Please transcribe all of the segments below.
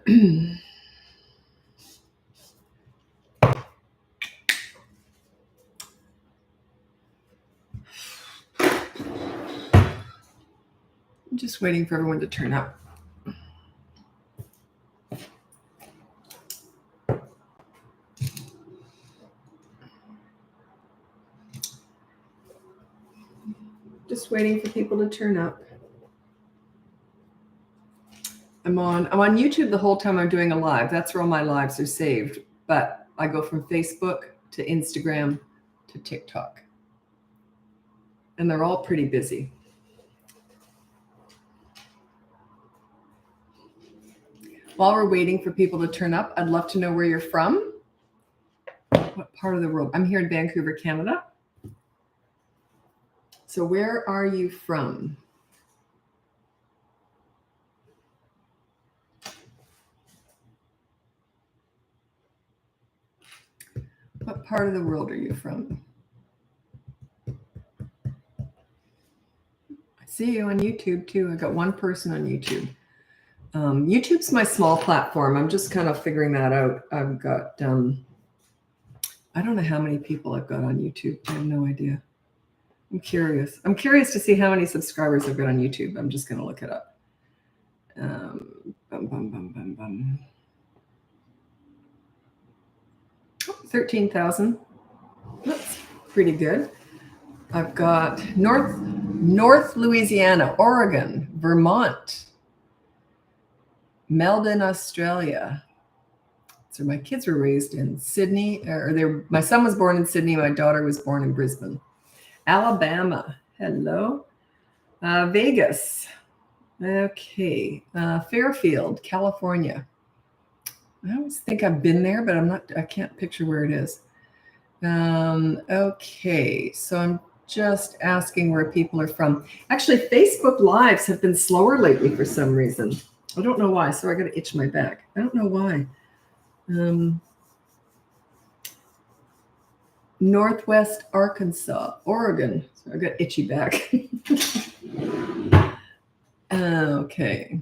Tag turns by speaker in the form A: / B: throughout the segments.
A: I'm just waiting for everyone to turn up. Just waiting for people to turn up. I'm on YouTube the whole time I'm doing a live. That's where all my lives are saved. But I go from Facebook to Instagram to TikTok. And they're all pretty busy. While we're waiting for people to turn up, I'd love to know where you're from. What part of the world? I'm here in Vancouver, Canada. So where are you from? What part of the world are you from? I see you on YouTube too. I got one person on YouTube. YouTube's my small platform. I'm just kind of figuring that out. I've got, I don't know how many people I've got on YouTube. I have no idea. I'm curious. I'm curious to see how many subscribers I've got on YouTube. I'm just going to look it up. 13,000. That's pretty good. I've got North Louisiana, Oregon, Vermont, Melbourne, Australia. So my kids were raised in Sydney, my son was born in Sydney. My daughter was born in Brisbane. Alabama. Hello. Vegas. Okay. Fairfield, California. I always think I've been there, but I can't picture where it is. Okay. So I'm just asking where people are from. Actually, Facebook Lives have been slower lately for some reason. I don't know why. So I got to itch my back. I don't know why. Northwest Arkansas, Oregon. So I got itchy back. Okay.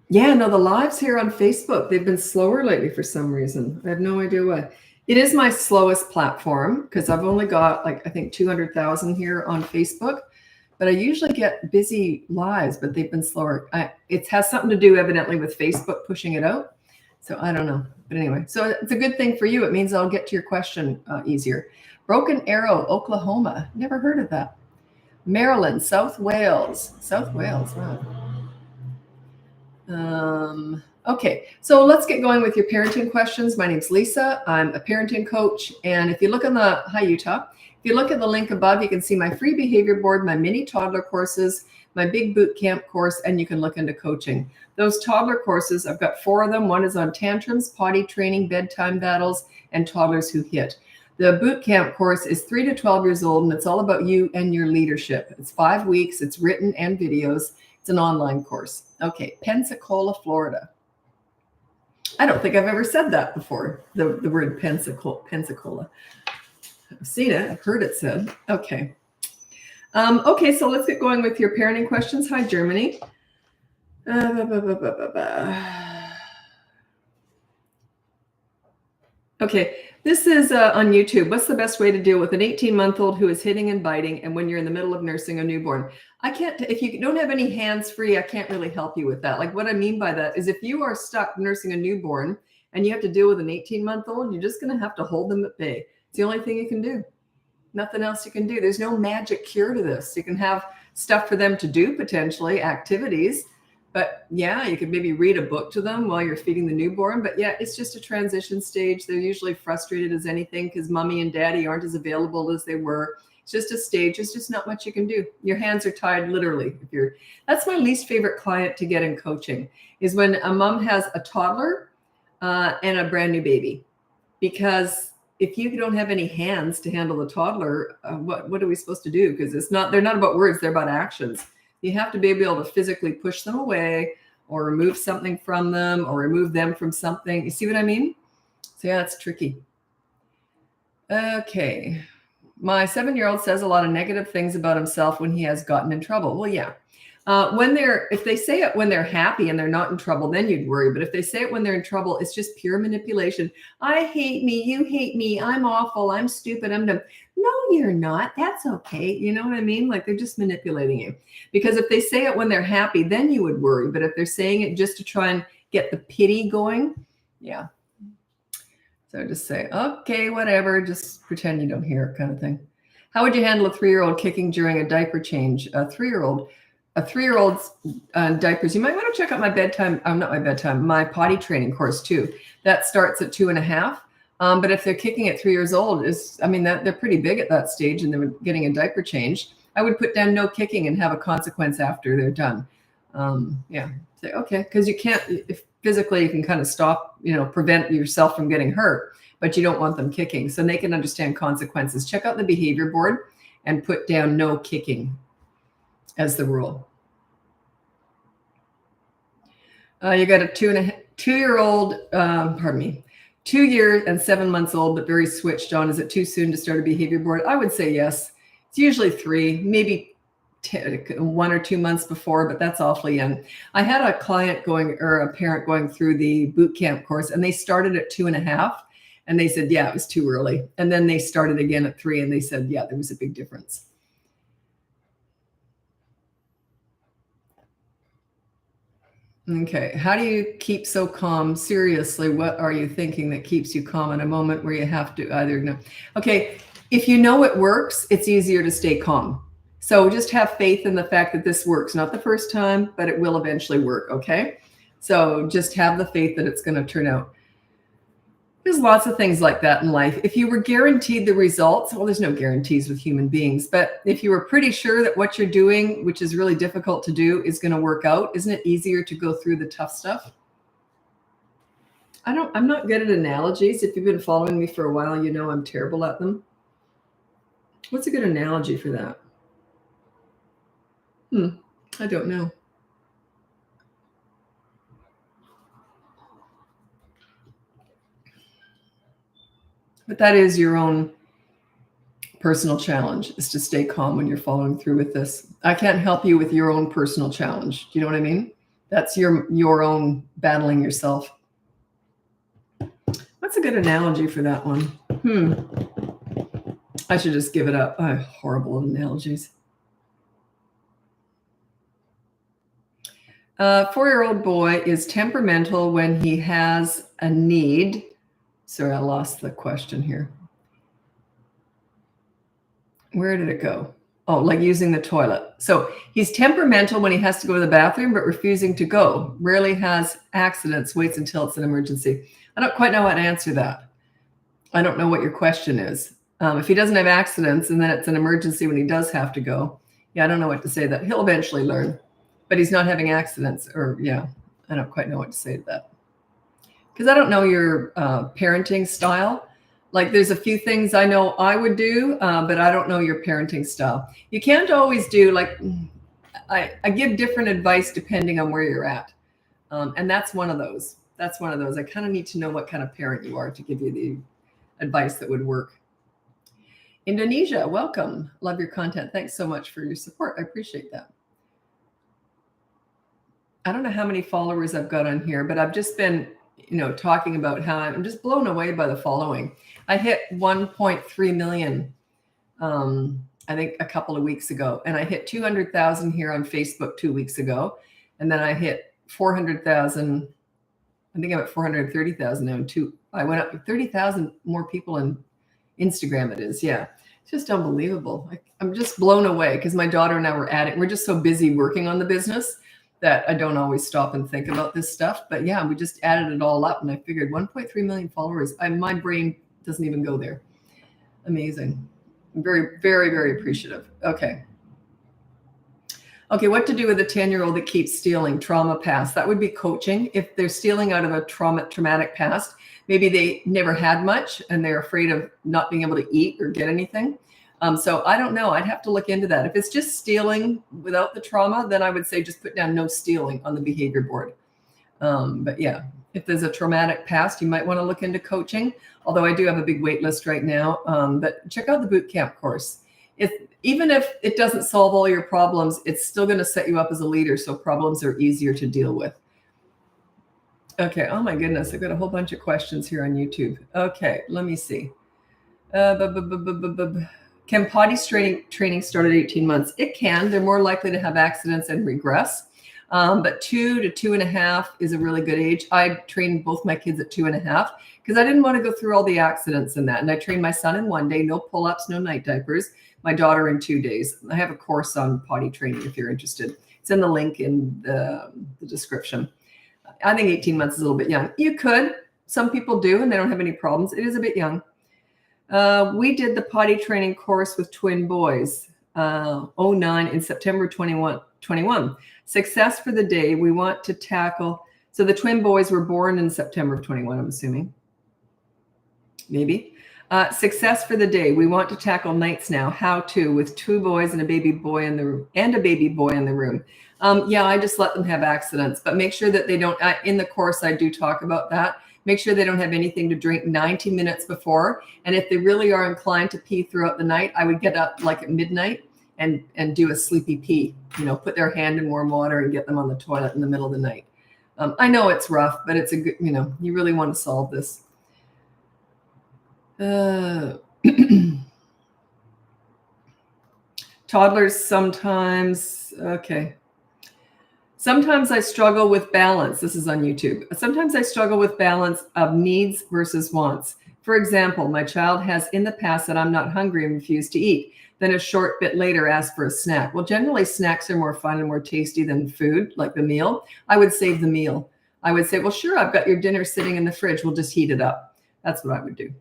A: Yeah, no, the lives here on Facebook, they've been slower lately for some reason. I have no idea why. It is my slowest platform because I've only got I think 200,000 here on Facebook. But I usually get busy lives, but they've been slower. It has something to do evidently with Facebook pushing it out. So I don't know. But anyway, so it's a good thing for you. It means I'll get to your question easier. Broken Arrow, Oklahoma. Never heard of that. Maryland, South Wales. South Wales, wow. Okay, so let's get going with your parenting questions. My name's Lisa. I'm a parenting coach. And if you look on hi, Utah. If you look at the link above, you can see my free behavior board, my mini toddler courses, my big boot camp course, and you can look into coaching. Those toddler courses, I've got 4 of them. One is on tantrums, potty training, bedtime battles, and toddlers who hit. The boot camp course is 3 to 12 years old, and it's all about you and your leadership. It's 5 weeks. It's written and videos. It's an online course. Okay, Pensacola, Florida. I don't think I've ever said that before, the word Pensacola. I've seen it. I've heard it said. Okay. Okay, so let's get going with your parenting questions. Hi, Germany. Okay, this is on YouTube. What's the best way to deal with an 18-month-old who is hitting and biting and when you're in the middle of nursing a newborn? I can't, if you don't have any hands-free, I can't really help you with that. Like what I mean by that is if you are stuck nursing a newborn and you have to deal with an 18-month-old, you're just going to have to hold them at bay. It's the only thing you can do. Nothing else you can do. There's no magic cure to this. You can have stuff for them to do, potentially, activities. But yeah, you could maybe read a book to them while you're feeding the newborn. But yeah, it's just a transition stage. They're usually frustrated as anything because mommy and daddy aren't as available as they were. It's just a stage. There's just not much you can do. Your hands are tied literally. That's my least favorite client to get in coaching is when a mom has a toddler and a brand new baby. Because if you don't have any hands to handle the toddler, what are we supposed to do? Because they're not about words, they're about actions. You have to be able to physically push them away or remove something from them or remove them from something. You see what I mean? So yeah, it's tricky. Okay. My 7-year-old says a lot of negative things about himself when he has gotten in trouble. Well, yeah. If they say it when they're happy and they're not in trouble, then you'd worry. But if they say it when they're in trouble, it's just pure manipulation. I hate me. You hate me. I'm awful. I'm stupid. I'm dumb. No, you're not. That's okay. You know what I mean? Like they're just manipulating you. Because if they say it when they're happy, then you would worry. But if they're saying it just to try and get the pity going, yeah. So just say, okay, whatever. Just pretend you don't hear it, kind of thing. How would you handle a 3-year-old kicking during a diaper change? A three-year-old's diapers. You might want to check out my bedtime. Not my bedtime. My potty training course too. That starts at 2.5. But if they're kicking at 3 years old, they're pretty big at that stage, and they're getting a diaper change. I would put down no kicking and have a consequence after they're done. Say okay, because you can't. If physically you can kind of stop, prevent yourself from getting hurt, but you don't want them kicking, so they can understand consequences. Check out the behavior board and put down no kicking as the rule. You got a 2-year-old, 2 years and 7 months old, but very switched on. Is it too soon to start a behavior board? I would say yes. It's usually 3, maybe 1 or 2 months before, but that's awfully young. I had a parent going through the boot camp course, and they started at 2.5, and they said, yeah, it was too early. And then they started again at 3, and they said, yeah, there was a big difference. Okay. How do you keep so calm? Seriously, what are you thinking that keeps you calm in a moment where you have to either know? Okay. If you know it works, it's easier to stay calm. So just have faith in the fact that this works. Not the first time, but it will eventually work. Okay. So just have the faith that it's going to turn out. There's lots of things like that in life. If you were guaranteed the results, well, there's no guarantees with human beings, but if you were pretty sure that what you're doing, which is really difficult to do, is going to work out, isn't it easier to go through the tough stuff? I'm not good at analogies. If you've been following me for a while, you know I'm terrible at them. What's a good analogy for that? I don't know. But that is your own personal challenge, is to stay calm when you're following through with this. I can't help you with your own personal challenge. Do you know what I mean? That's your own battling yourself. What's a good analogy for that one? I should just give it up. I have horrible analogies. 4-year-old boy is temperamental when he has a need. Sorry, I lost the question here. Where did it go? Oh, like using the toilet. So he's temperamental when he has to go to the bathroom, but refusing to go. Rarely has accidents, waits until it's an emergency. I don't quite know how to answer that. I don't know what your question is. If he doesn't have accidents and then it's an emergency when he does have to go, I don't know what to say. That he'll eventually learn, but he's not having accidents, I don't quite know what to say to that. Because I don't know your parenting style. Like there's a few things I know I would do, but I don't know your parenting style. You can't always do I give different advice depending on where you're at. And that's one of those. I kind of need to know what kind of parent you are to give you the advice that would work. Indonesia, welcome. Love your content. Thanks so much for your support. I appreciate that. I don't know how many followers I've got on here, but I've just been talking about how I'm just blown away by the following. I hit 1.3 million, I think a couple of weeks ago, and I hit 200,000 here on Facebook 2 weeks ago. And then I hit 400,000. I think I'm at 430,000 now. I went up to 30,000 more people on Instagram. It is. Yeah. It's just unbelievable. I'm just blown away because my daughter and I we're just so busy working on the business that I don't always stop and think about this stuff. But yeah, we just added it all up and I figured 1.3 million followers. My brain doesn't even go there. Amazing. I'm very, very, very appreciative. Okay, what to do with a 10-year-old that keeps stealing? Trauma past. That would be coaching. If they're stealing out of a traumatic past, maybe they never had much and they're afraid of not being able to eat or get anything. So I don't know. I'd have to look into that. If it's just stealing without the trauma, then I would say just put down no stealing on the behavior board. But yeah, if there's a traumatic past, you might want to look into coaching. Although I do have a big wait list right now. But check out the boot camp course. Even if it doesn't solve all your problems, it's still going to set you up as a leader, so problems are easier to deal with. Okay. Oh my goodness, I've got a whole bunch of questions here on YouTube. Okay, let me see. Can potty training start at 18 months? It can. They're more likely to have accidents and regress. But 2 to 2.5 is a really good age. I trained both my kids at 2.5 because I didn't want to go through all the accidents in that. And I trained my son in 1 day, no pull-ups, no night diapers. My daughter in 2 days. I have a course on potty training if you're interested. It's in the link in the description. I think 18 months is a little bit young. You could. Some people do, and they don't have any problems. It is a bit young. We did the potty training course with twin boys, 09 in September 21. Success for the day. We want to tackle. So the twin boys were born in September of 21, I'm assuming. Maybe. Success for the day. We want to tackle nights now. How to with 2 boys and a baby boy in the room Yeah, I just let them have accidents, but make sure that they don't. In the course, I do talk about that. Make sure they don't have anything to drink 90 minutes before. And if they really are inclined to pee throughout the night, I would get up like at midnight and do a sleepy pee. Put their hand in warm water and get them on the toilet in the middle of the night. I know it's rough, but it's a good. You really want to solve this. Toddlers sometimes. Okay. Sometimes I struggle with balance. This is on YouTube. Sometimes I struggle with balance of needs versus wants. For example, my child has in the past said I'm not hungry and refused to eat. Then a short bit later asked for a snack. Well, generally snacks are more fun and more tasty than food, like the meal. I would save the meal. I would say, well, sure, I've got your dinner sitting in the fridge. We'll just heat it up. That's what I would do.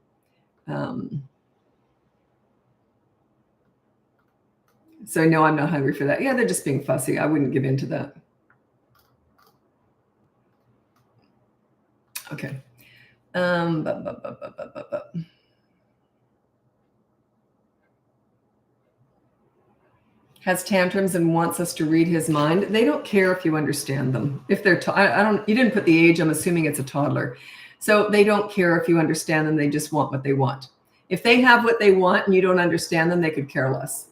A: So no, I'm not hungry for that. Yeah, they're just being fussy. I wouldn't give in to that. Okay. Has tantrums and wants us to read his mind. They don't care if you understand them. If they're, you didn't put the age, I'm assuming it's a toddler. So they don't care if you understand them. They just want what they want. If they have what they want and you don't understand them, they could care less.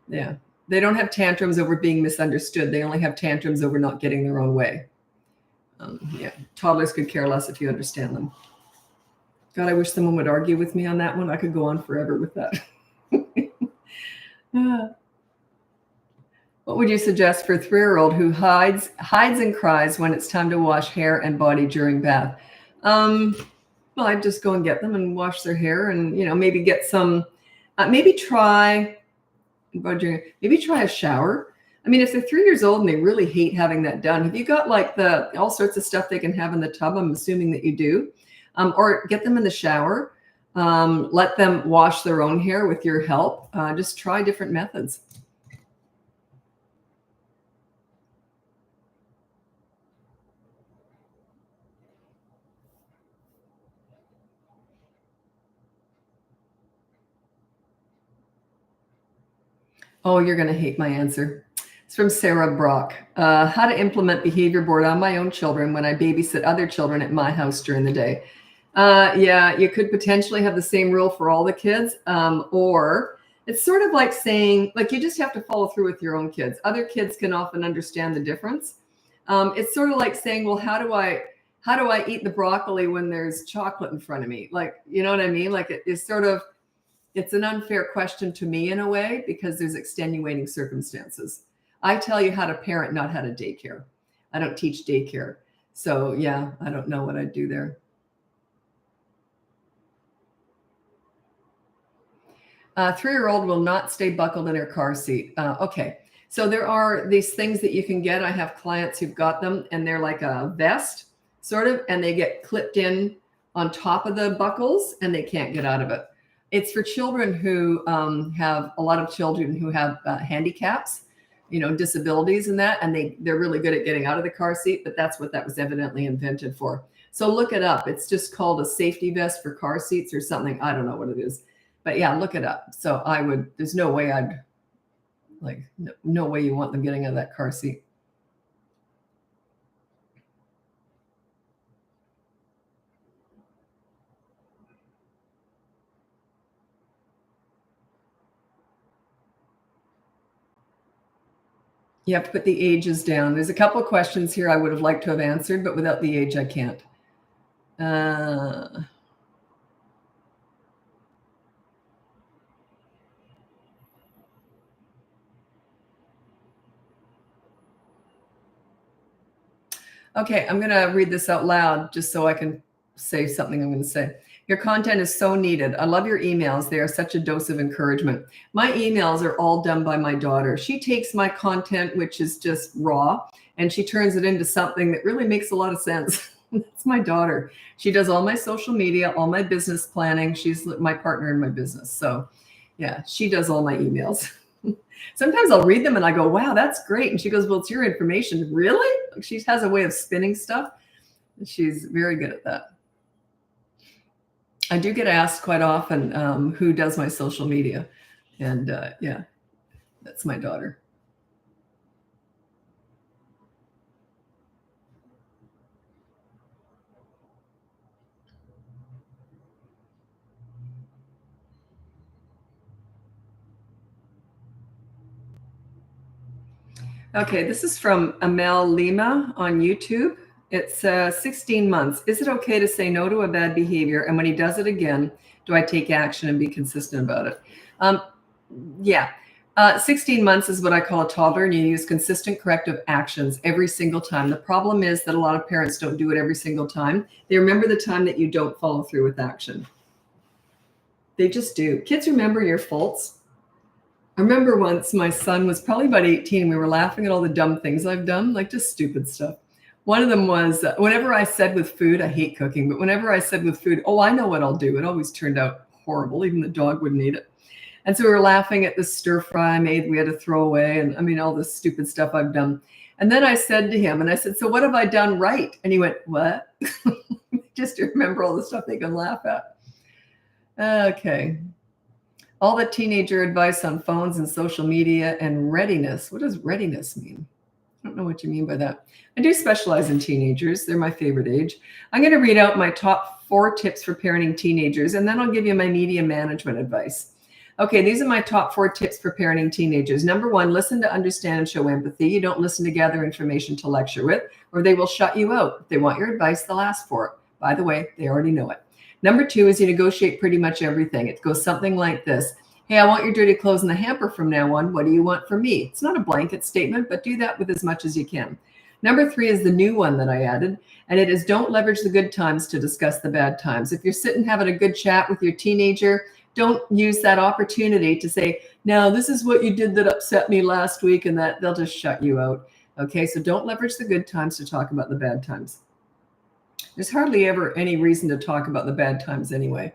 A: Yeah. They don't have tantrums over being misunderstood. They only have tantrums over not getting their own way. Yeah. Toddlers could care less if you understand them. God, I wish someone would argue with me on that one. I could go on forever with that. What would you suggest for a 3-year-old who hides and cries when it's time to wash hair and body during bath? Well, I'd just go and get them and wash their hair and, maybe get some, maybe try a shower. I mean, if they're 3 years old and they really hate having that done, have you got like all sorts of stuff they can have in the tub? I'm assuming that you do. Or get them in the shower. Let them wash their own hair with your help. Just try different methods. Oh, you're going to hate my answer. It's from Sarah Brock. How to implement behavior board on my own children when I babysit other children at my house during the day. Yeah, you could potentially have the same rule for all the kids. Or it's sort of like saying, like, you just have to follow through with your own kids. Other kids can often understand the difference. It's sort of like saying, well, how do I eat the broccoli when there's chocolate in front of me? Like, you know what I mean? Like it's an unfair question to me in a way because there's extenuating circumstances. I tell you how to parent, not how to daycare. I don't teach daycare. So yeah, I don't know what I'd do there. 3-year-old will not stay buckled in her car seat. Okay. So there are these things that you can get. I have clients who've got them and they're like a vest sort of, and they get clipped in on top of the buckles and they can't get out of it. It's for children who have a lot of children who have handicaps, disabilities and that, and they're really good at getting out of the car seat, but that's what that was evidently invented for. So look it up. It's just called a safety vest for car seats or something. I don't know what it is, but yeah, look it up. So there's no way no way you want them getting out of that car seat. You have to put the ages down. There's a couple of questions here I would have liked to have answered, but without the age, I can't. Okay, I'm going to read this out loud just so I can say something I'm going to say. Your content is so needed. I love your emails. They are such a dose of encouragement. My emails are all done by my daughter. She takes my content, which is just raw, and she turns it into something that really makes a lot of sense. That's my daughter. She does all my social media, all my business planning. She's my partner in my business. So yeah, she does all my emails. Sometimes I'll read them and I go, wow, that's great. And she goes, well, it's your information. Really? Like, she has a way of spinning stuff. She's very good at that. I do get asked quite often who does my social media. And yeah, that's my daughter. Okay, this is from Amel Lima on YouTube. It's 16 months. Is it okay to say no to a bad behavior? And when he does it again, do I take action and be consistent about it? Yeah. 16 months is what I call a toddler, and you use consistent corrective actions every single time. The problem is that a lot of parents don't do it every single time. They remember the time that you don't follow through with action. They just do. Kids remember your faults. I remember once my son was probably about 18 and we were laughing at all the dumb things I've done, like just stupid stuff. One of them was whenever I said with food, I hate cooking, but whenever I said with food, oh, I know what I'll do. It always turned out horrible. Even the dog wouldn't eat it. And so we were laughing at the stir fry I made. We had to throw away. And I mean, all this stupid stuff I've done. And then I said to him, and I said, so what have I done right? And he went, what? Just to remember all the stuff they can laugh at. Okay. All the teenager advice on phones and social media and readiness. What does readiness mean? I don't know what you mean by that. I do specialize in teenagers. They're my favorite age. I'm going to read out my top 4 tips for parenting teenagers, and then I'll give you my media management advice. Okay, these are my top 4 tips for parenting teenagers. Number 1, listen to understand and show empathy. You don't listen to gather information to lecture with, or they will shut you out. If they want your advice, they'll ask for it. By the way, they already know it. Number 2 is you negotiate pretty much everything. It goes something like this. Hey, I want your dirty clothes in the hamper from now on. What do you want from me? It's not a blanket statement, but do that with as much as you can. Number 3 is the new one that I added, and it is don't leverage the good times to discuss the bad times. If you're sitting having a good chat with your teenager, don't use that opportunity to say, now this is what you did that upset me last week, and that they'll just shut you out. Okay, so don't leverage the good times to talk about the bad times. There's hardly ever any reason to talk about the bad times anyway.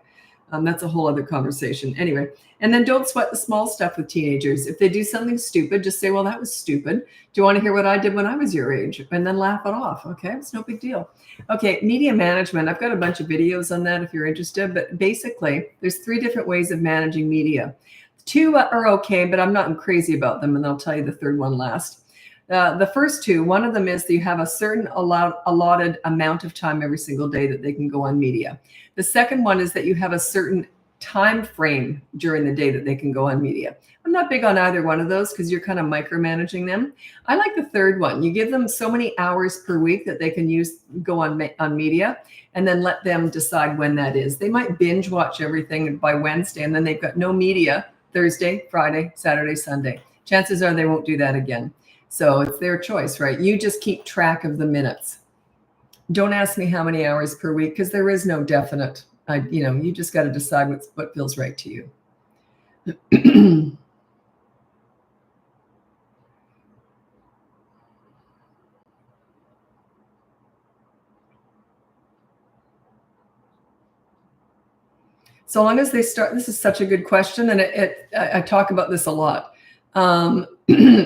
A: That's a whole other conversation. Anyway, and then don't sweat the small stuff with teenagers. If they do something stupid, just say, well, that was stupid. Do you want to hear what I did when I was your age? And then laugh it off. Okay, it's no big deal. Okay, media management. I've got a bunch of videos on that if you're interested. But basically, there's 3 different ways of managing media. 2 are okay, but I'm not crazy about them. And I'll tell you the third one last. The first 2, one of them is that you have a certain allotted amount of time every single day that they can go on media. The second one is that you have a certain time frame during the day that they can go on media. I'm not big on either one of those because you're kind of micromanaging them. I like the third one. You give them so many hours per week that they can go on media, and then let them decide when that is. They might binge watch everything by Wednesday, and then they've got no media Thursday, Friday, Saturday, Sunday. Chances are they won't do that again. So it's their choice, right? You just keep track of the minutes. Don't ask me how many hours per week because there is no definite. You just got to decide what feels right to you. So long as they start, this is such a good question, and I talk about this a lot.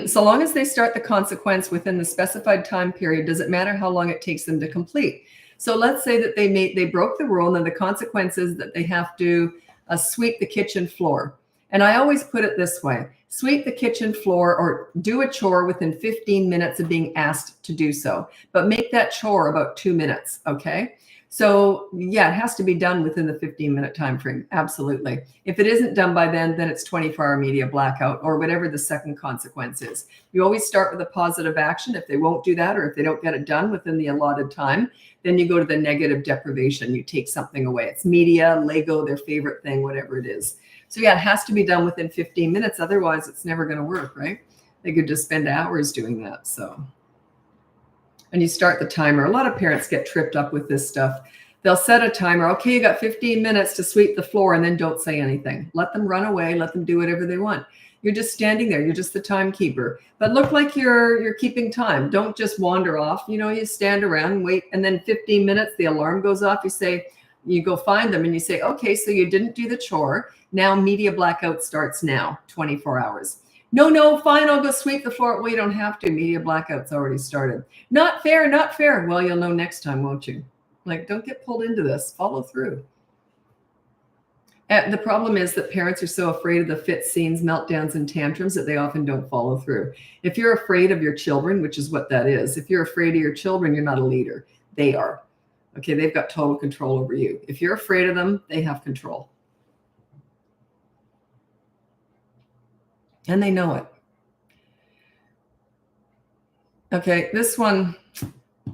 A: So long as they start the consequence within the specified time period, does it matter how long it takes them to complete? So let's say that they broke the rule, and then the consequence is that they have to sweep the kitchen floor. And I always put it this way: sweep the kitchen floor or do a chore within 15 minutes of being asked to do so, but make that chore about 2 minutes, okay? So yeah, it has to be done within the 15-minute time frame. Absolutely. If it isn't done by then it's 24-hour media blackout or whatever the second consequence is. You always start with a positive action. If they won't do that or if they don't get it done within the allotted time, then you go to the negative deprivation. You take something away. It's media, Lego, their favorite thing, whatever it is. So yeah, it has to be done within 15 minutes. Otherwise, it's never going to work, right? They could just spend hours doing that. So. And you start the timer. A lot of parents get tripped up with this stuff. They'll set a timer. Okay, you got 15 minutes to sweep the floor, and then don't say anything. Let them run away. Let them do whatever they want. You're just standing there. You're just the timekeeper. But look like you're keeping time. Don't just wander off. You stand around, wait, and then 15 minutes, the alarm goes off. You go find them, and you say, okay, so you didn't do the chore. Now media blackout starts now, 24 hours. No, fine, I'll go sweep the floor. Well, you don't have to. Media blackout's already started. Not fair, not fair. Well, you'll know next time, won't you? Like, don't get pulled into this. Follow through. And the problem is that parents are so afraid of the fits, scenes, meltdowns, and tantrums that they often don't follow through. If you're afraid of your children, which is what that is, if you're afraid of your children, you're not a leader. They are. Okay, they've got total control over you. If you're afraid of them, they have control. And they know it. Okay, this one,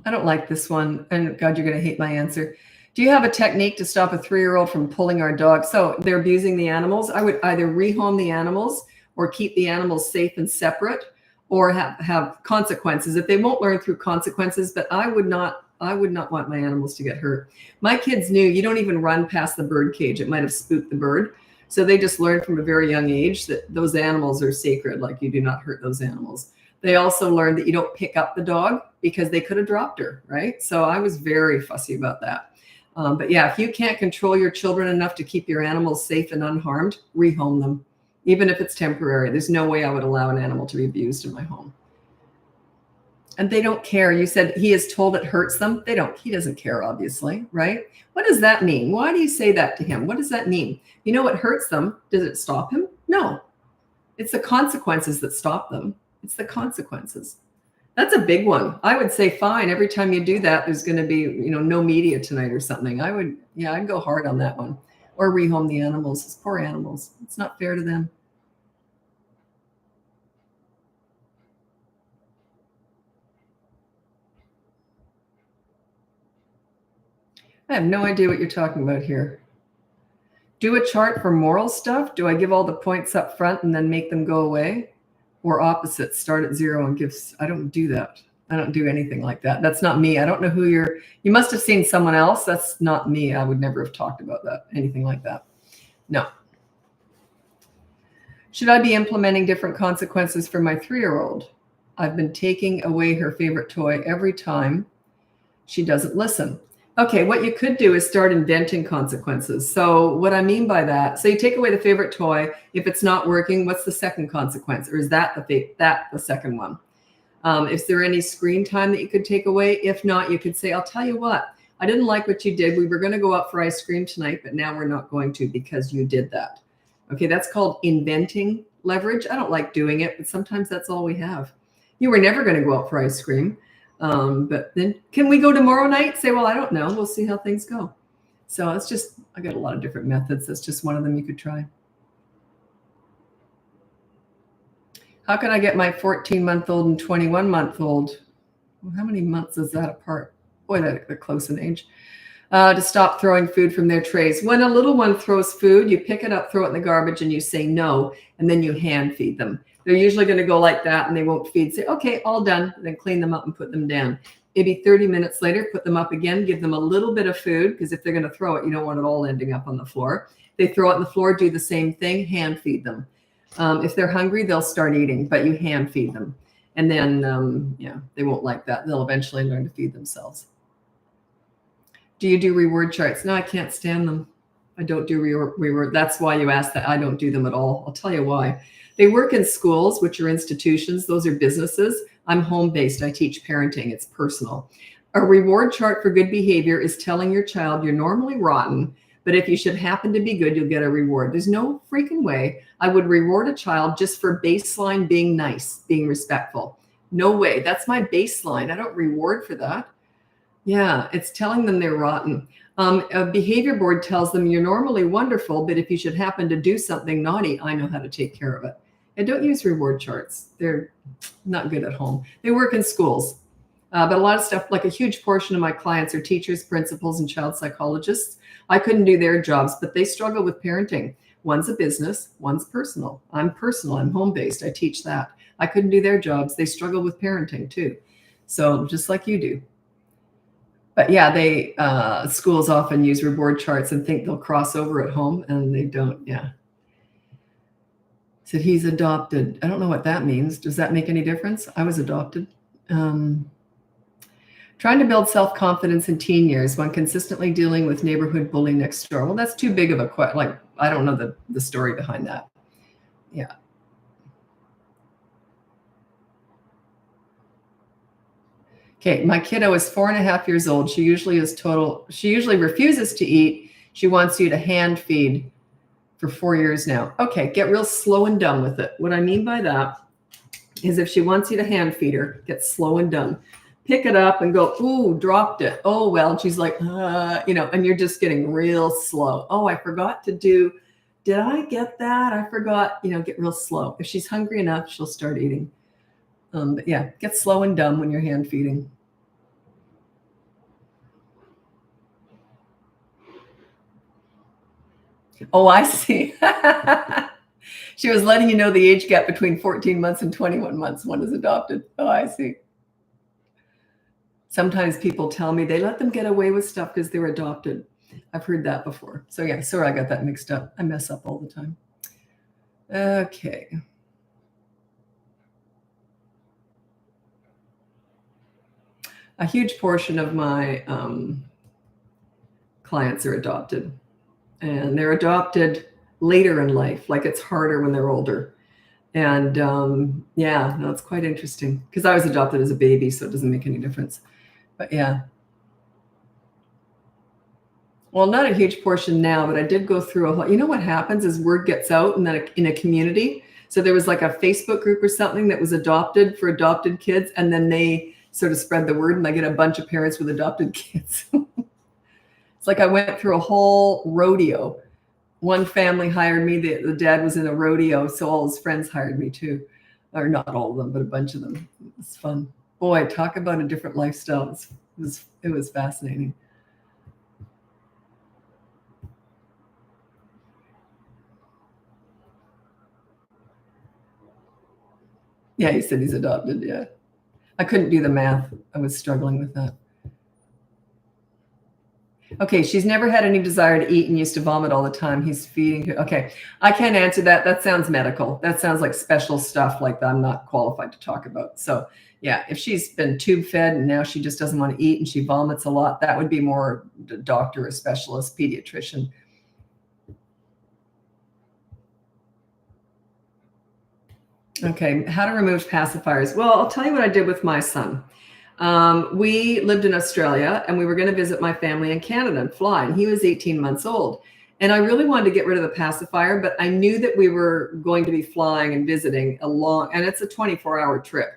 A: I don't like this one. And God, you're going to hate my answer. Do you have a technique to stop a 3-year-old from pulling our dog? So they're abusing the animals. I would either rehome the animals or keep the animals safe and separate or have consequences. If they won't learn through consequences, but I would not want my animals to get hurt. My kids knew you don't even run past the bird cage. It might have spooked the bird. So they just learned from a very young age that those animals are sacred, like you do not hurt those animals. They also learned that you don't pick up the dog because they could have dropped her, right? So I was very fussy about that. But yeah, if you can't control your children enough to keep your animals safe and unharmed, rehome them, even if it's temporary. There's no way I would allow an animal to be abused in my home. And they don't care. You said he is told it hurts them. He doesn't care, obviously, right? What does that mean? Why do you say that to him? What does that mean? You know what hurts them? Does it stop him? No. It's the consequences that stop them. It's the consequences. That's a big one. I would say, fine, every time you do that, there's going to be, no media tonight or something. I'd go hard on that one. Or rehome the animals. It's poor animals. It's not fair to them. I have no idea what you're talking about here. Do a chart for moral stuff. Do I give all the points up front and then make them go away? Or opposite, start at 0 and give. I don't do that. I don't do anything like that. That's not me. I don't know who you must have seen someone else. That's not me. I would never have talked about that, anything like that. No. Should I be implementing different consequences for my 3-year-old? I've been taking away her favorite toy every time she doesn't listen. Okay, what you could do is start inventing consequences. So what I mean by that, so you take away the favorite toy. If it's not working, what's the second consequence? Or is that the second one? Is there any screen time that you could take away? If not, you could say, I'll tell you what, I didn't like what you did. We were going to go out for ice cream tonight, but now we're not going to because you did that. Okay, that's called inventing leverage. I don't like doing it, but sometimes that's all we have. You were never going to go out for ice cream. But then can we go tomorrow night? Say, well, I don't know. We'll see how things go. So it's just, I got a lot of different methods. That's just one of them you could try. How can I get my 14-month-old and 21-month-old? Well, how many months is that apart? Boy, they're close in age. To stop throwing food from their trays. When a little one throws food, you pick it up, throw it in the garbage, and you say no, and then you hand feed them. They're usually going to go like that and they won't feed. Say, okay, all done. Then clean them up and put them down. Maybe 30 minutes later, put them up again, give them a little bit of food because if they're going to throw it, you don't want it all ending up on the floor. They throw it on the floor, do the same thing, hand feed them. If they're hungry, they'll start eating, but you hand feed them. And then, they won't like that. They'll eventually learn to feed themselves. Do you do reward charts? No, I can't stand them. I don't do reward. That's why you asked that. I don't do them at all. I'll tell you why. They work in schools, which are institutions. Those are businesses. I'm home-based. I teach parenting. It's personal. A reward chart for good behavior is telling your child you're normally rotten, but if you should happen to be good, you'll get a reward. There's no freaking way I would reward a child just for baseline being nice, being respectful. No way. That's my baseline. I don't reward for that. Yeah, it's telling them they're rotten. A behavior board tells them you're normally wonderful, but if you should happen to do something naughty, I know how to take care of it. And don't use reward charts. They're not good at home. They work in schools. But a lot of stuff, like a huge portion of my clients are teachers, principals, and child psychologists. I couldn't do their jobs, but they struggle with parenting. One's a business, one's personal. I'm personal, I'm home-based, I teach that. I couldn't do their jobs. They struggle with parenting too. So just like you do. But yeah, schools often use reward charts and think they'll cross over at home, and they don't. Yeah. Said he's adopted. I don't know what that means. Does that make any difference? I was adopted. Trying to build self-confidence in teen years when consistently dealing with neighborhood bully next door. Well, that's too big of a question. Like, I don't know the story behind that. Yeah. Okay, my kiddo is 4.5 years old. She usually refuses to eat. She wants you to hand feed for 4 years now. Okay, get real slow and dumb with it. What I mean by that is if she wants you to hand feed her, get slow and dumb. Pick it up and go, ooh, dropped it. Oh, well, and she's like, and you're just getting real slow. Oh, I forgot to do, did I get that? I forgot, get real slow. If she's hungry enough, she'll start eating. But yeah, get slow and dumb when you're hand feeding. Oh, I see. She was letting you know the age gap between 14 months and 21 months. One is adopted. Oh, I see. Sometimes people tell me they let them get away with stuff because they're adopted. I've heard that before. So yeah, sorry, I got that mixed up. I mess up all the time. Okay. A huge portion of my clients are adopted, and they're adopted later in life. Like it's harder when they're older. And yeah, no, it's quite interesting because I was adopted as a baby, so it doesn't make any difference. But yeah. Well, not a huge portion now, but I did go through a whole, what happens is word gets out and then in a community. So there was like a Facebook group or something that was adopted for adopted kids. And then they sort of spread the word and I get a bunch of parents with adopted kids. It's like I went through a whole rodeo. One family hired me. The dad was in a rodeo, so all his friends hired me too. Or not all of them, but a bunch of them. It's fun. Boy, talk about a different lifestyle. It was fascinating. Yeah, he said he's adopted. Yeah. I couldn't do the math. I was struggling with that. Okay, she's never had any desire to eat and used to vomit all the time. He's feeding her. Okay, I can't answer that. That sounds medical. That sounds like special stuff like that I'm not qualified to talk about. So yeah, if she's been tube fed and now she just doesn't want to eat and she vomits a lot, that would be more a doctor, a specialist, pediatrician. Okay, how to remove pacifiers. Well, I'll tell you what I did with my son. We lived in Australia and we were going to visit my family in Canada and fly. And he was 18 months old. And I really wanted to get rid of the pacifier, but I knew that we were going to be flying and visiting and it's a 24-hour trip.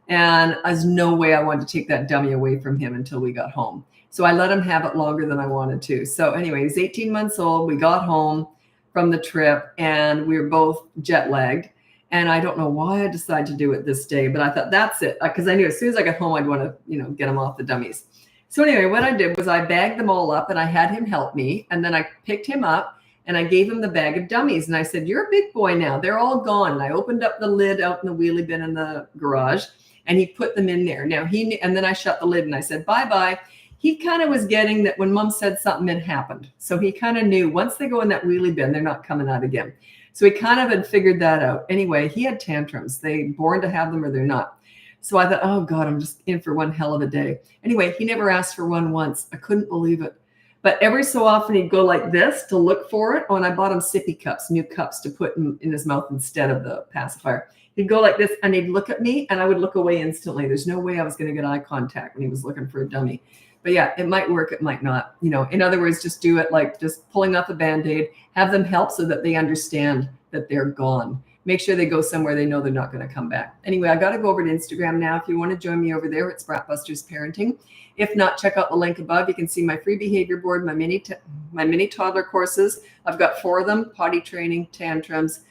A: And there's no way I wanted to take that dummy away from him until we got home. So I let him have it longer than I wanted to. So anyway, he's 18 months old. We got home from the trip and we were both jet lagged. And I don't know why I decided to do it this day, but I thought that's it. Because I knew as soon as I got home, I'd want to, get them off the dummies. So anyway, what I did was I bagged them all up and I had him help me. And then I picked him up and I gave him the bag of dummies. And I said, you're a big boy now. They're all gone. And I opened up the lid out in the wheelie bin in the garage and he put them in there. Now and then I shut the lid and I said, bye-bye. He kind of was getting that when mom said something, it happened. So he kind of knew once they go in that wheelie bin, they're not coming out again. So he kind of had figured that out. Anyway, he had tantrums. They born to have them or they're not. So I thought, oh God, I'm just in for one hell of a day. Anyway, he never asked for one once. I couldn't believe it. But every so often he'd go like this to look for it. Oh, and I bought him sippy cups, new cups to put in his mouth instead of the pacifier. He'd go like this and he'd look at me and I would look away instantly. There's no way I was going to get eye contact when he was looking for a dummy. But yeah, it might work, it might not. In other words, just do it like just pulling off a Band-Aid, have them help so that they understand that they're gone. make sure they go somewhere they know they're not going to come back. Anyway, I got to go over to Instagram now. If you want to join me over there, it's Bratbusters Parenting. If not, check out the link above. You can see my free behavior board, my mini toddler courses. I've got 4 of them: potty training, tantrums,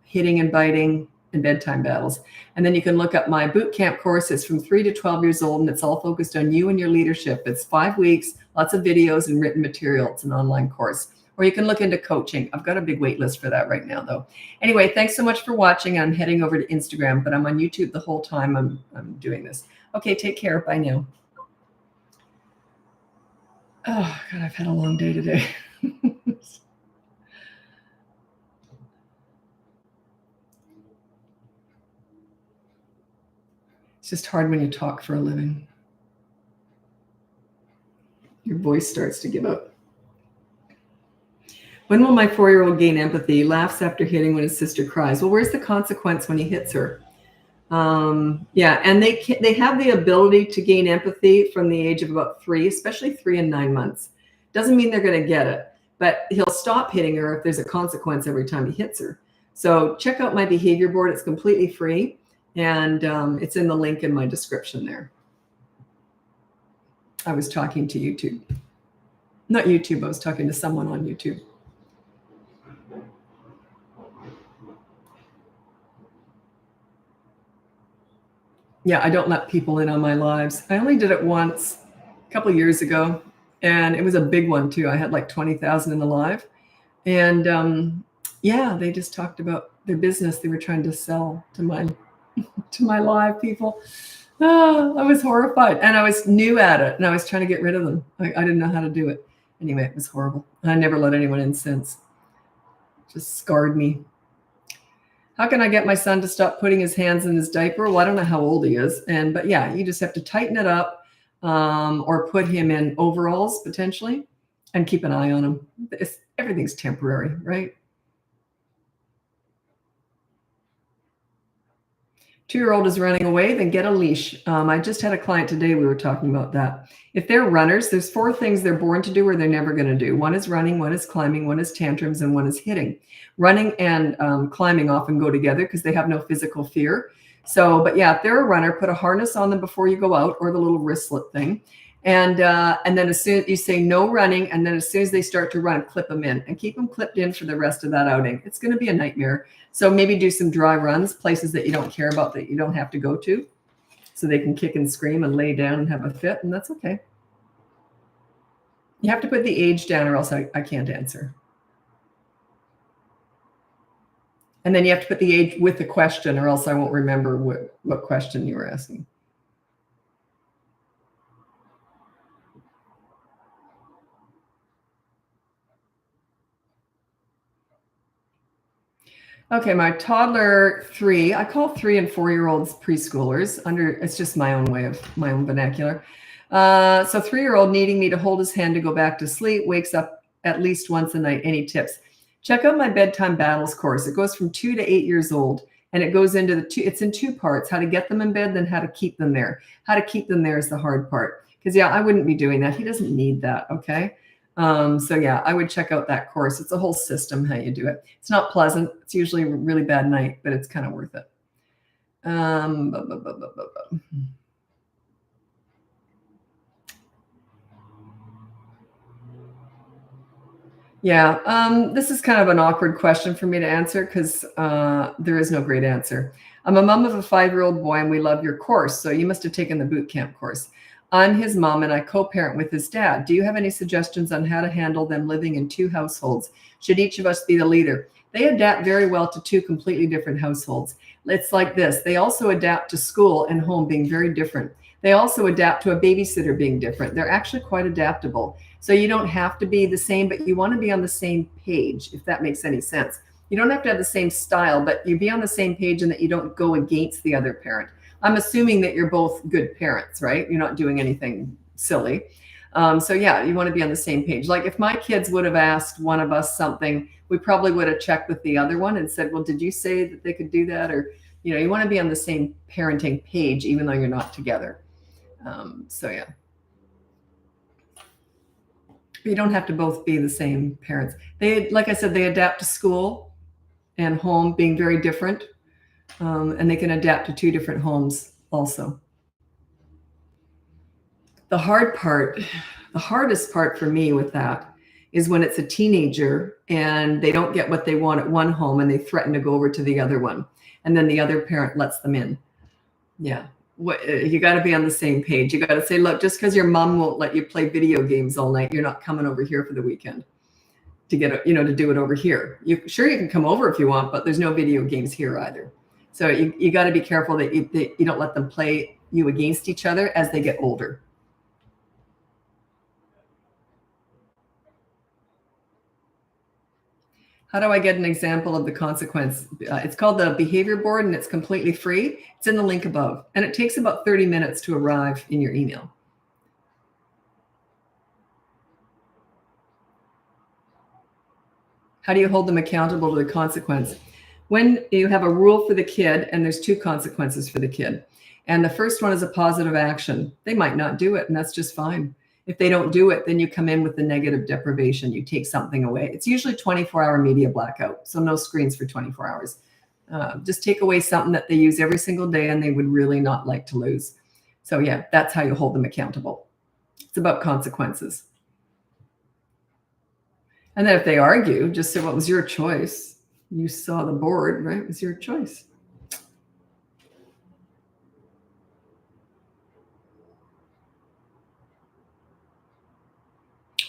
A: hitting and biting, and bedtime battles. And then you can look up my boot camp course. It's from 3 to 12 years old, and it's all focused on you and your leadership. It's 5 weeks, lots of videos and written material. It's an online course. Or you can look into coaching. I've got a big wait list for that right now, though. Anyway, thanks so much for watching. I'm heading over to Instagram, but I'm on YouTube the whole time I'm doing this. Okay, take care. Bye now. Oh, God, I've had a long day today. It's just hard when you talk for a living. Your voice starts to give up. When will my 4-year-old gain empathy? Laughs after hitting when his sister cries. Well, where's the consequence when he hits her? Yeah, and they have the ability to gain empathy from the age of about 3, especially 3 and 9 months. Doesn't mean they're going to get it, but he'll stop hitting her if there's a consequence every time he hits her. So check out my behavior board. It's completely free, and it's in the link in my description there. I was talking to YouTube. Not YouTube, I was talking to someone on YouTube. Yeah, I don't let people in on my lives. I only did it once a couple of years ago, and it was a big one too. I had like 20,000 in the live. And yeah, they just talked about their business they were trying to sell to my live people. Oh, I was horrified, and I was new at it, and I was trying to get rid of them. I didn't know how to do it. Anyway, it was horrible. I never let anyone in since. It just scarred me. How can I get my son to stop putting his hands in his diaper? Well, I don't know how old he is. But yeah, you just have to tighten it up or put him in overalls potentially and keep an eye on him. Everything's temporary, right? 2-year-old is running away, then get a leash. I just had a client today. We were talking about that. If they're runners, there's 4 things they're born to do or they're never going to do. 1 is running, 1 is climbing, 1 is tantrums, and 1 is hitting. Running and climbing often go together because they have no physical fear. So, but yeah, if they're a runner, put a harness on them before you go out, or the little wristlet thing. And then as soon as you say no running, and then as soon as they start to run, clip them in and keep them clipped in for the rest of that outing. It's going to be a nightmare. So maybe do some dry runs, places that you don't care about, that you don't have to go to, so they can kick and scream and lay down and have a fit, and that's okay. You have to put the age down or else I can't answer. And then you have to put the age with the question or else I won't remember what question you were asking. Okay, my toddler 3, I call 3 and 4-year-olds preschoolers. It's just my own way of my own vernacular. So 3-year-old needing me to hold his hand to go back to sleep, wakes up at least once a night. Any tips? Check out my bedtime battles course. It goes from 2 to 8 years old, and it goes into it's in 2 parts: how to get them in bed, then how to keep them there. How to keep them there is the hard part. Because yeah, I wouldn't be doing that. He doesn't need that. Okay. So yeah, I would check out that course. It's a whole system how you do it. It's not pleasant. It's usually a really bad night, but it's kind of worth it. Yeah, this is kind of an awkward question for me to answer because there is no great answer. I'm a mom of a 5-year-old boy, and we love your course. So you must have taken the boot camp course. I'm his mom, and I co-parent with his dad. Do you have any suggestions on how to handle them living in 2 households? Should each of us be the leader? They adapt very well to 2 completely different households. It's like this. They also adapt to school and home being very different. They also adapt to a babysitter being different. They're actually quite adaptable. So you don't have to be the same, but you want to be on the same page, if that makes any sense. You don't have to have the same style, but you be on the same page and that you don't go against the other parent. I'm assuming that you're both good parents, right? You're not doing anything silly. So yeah, you want to be on the same page. Like if my kids would have asked one of us something, we probably would have checked with the other one and said, well, did you say that they could do that? Or, you want to be on the same parenting page, even though you're not together. So yeah. But you don't have to both be the same parents. Like I said, they adapt to school and home being very different. And they can adapt to two different homes also. The hardest part for me with that is when it's a teenager and they don't get what they want at one home and they threaten to go over to the other one. And then the other parent lets them in. Yeah. You got to be on the same page. You got to say, look, just because your mom won't let you play video games all night, you're not coming over here for the weekend to get, to do it over here. You can come over if you want, but there's no video games here either. So you got to be careful that you don't let them play you against each other as they get older. How do I get an example of the consequence? It's called the behavior board and it's completely free. It's in the link above and it takes about 30 minutes to arrive in your email. How do you hold them accountable to the consequence? When you have a rule for the kid and there's two consequences for the kid, and the first one is a positive action, they might not do it and that's just fine. If they don't do it, then you come in with the negative deprivation. You take something away. It's usually 24-hour media blackout, so no screens for 24 hours. Just take away something that they use every single day and they would really not like to lose. So yeah, that's how you hold them accountable. It's about consequences. And then if they argue, just say, well, it was your choice. You saw the board, right? It was your choice.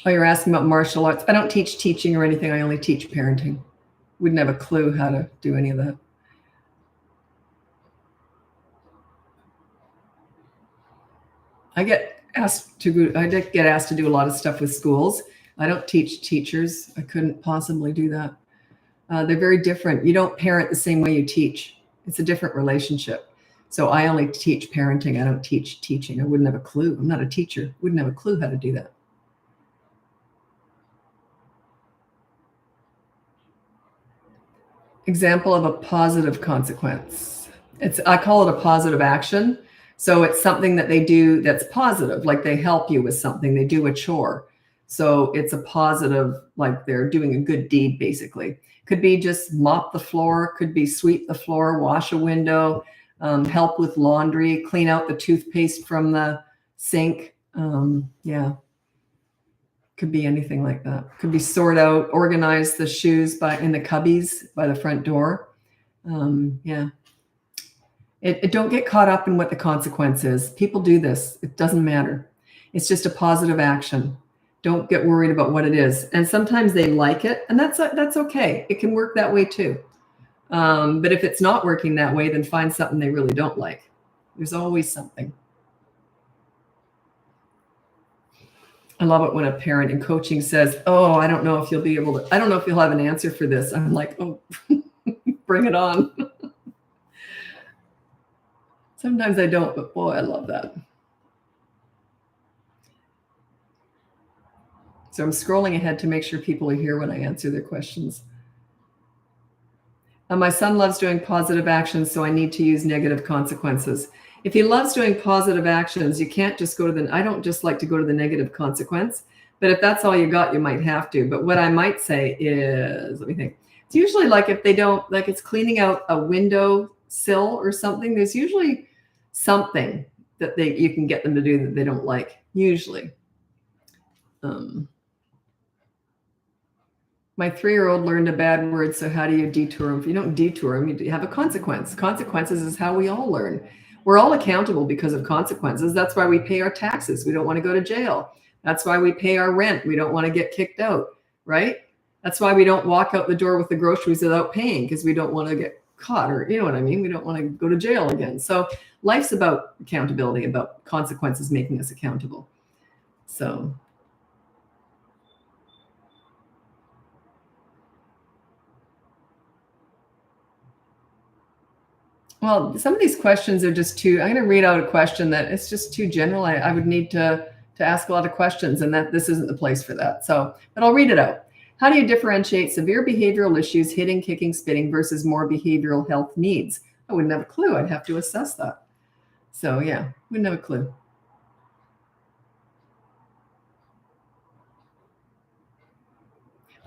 A: Oh, you're asking about martial arts. I don't teach teaching or anything. I only teach parenting. Wouldn't have a clue how to do any of that. I get asked to do a lot of stuff with schools. I don't teach teachers. I couldn't possibly do that. They're very different. You don't parent the same way you teach. It's a different relationship. So I only teach parenting. I don't teach teaching. I wouldn't have a clue. I'm not a teacher. Wouldn't have a clue how to do that. Example of a positive consequence. I call it a positive action. So it's something that they do that's positive, like they help you with something, they do a chore. So it's a positive, like they're doing a good deed, basically. Could be just mop the floor, could be sweep the floor, wash a window, help with laundry, clean out the toothpaste from the sink. Yeah. Could be anything like that. Could be sort out, organize the shoes in the cubbies by the front door. Yeah. It don't get caught up in what the consequence is. People do this. It doesn't matter. It's just a positive action. Don't get worried about what it is. And sometimes they like it, and that's okay. It can work that way too. But if it's not working that way, then find something they really don't like. There's always something. I love it when a parent in coaching says, oh, I don't know if you'll have an answer for this. I'm like, oh, bring it on. Sometimes I don't, but boy, I love that. So I'm scrolling ahead to make sure people are here when I answer their questions. My son loves doing positive actions, so I need to use negative consequences. If he loves doing positive actions, you can't just I don't just like to go to the negative consequence, but if that's all you got, you might have to. But what I might say is, let me think. It's usually like if they don't, like it's cleaning out a window sill or something, there's usually something that you can get them to do that they don't like, usually. My 3-year-old learned a bad word, so how do you detour him? If you don't detour him, you have a consequence. Consequences is how we all learn. We're all accountable because of consequences. That's why we pay our taxes. We don't want to go to jail. That's why we pay our rent. We don't want to get kicked out, right? That's why we don't walk out the door with the groceries without paying, because we don't want to get caught, or you know what I mean? We don't want to go to jail again. So life's about accountability, about consequences making us accountable. So. Well, some of these questions are just I'm going to read out a question that it's just too general. I would need to ask a lot of questions, and that this isn't the place for that. So, but I'll read it out. How do you differentiate severe behavioral issues, hitting, kicking, spitting, versus more behavioral health needs? I wouldn't have a clue. I'd have to assess that. So yeah, wouldn't have a clue.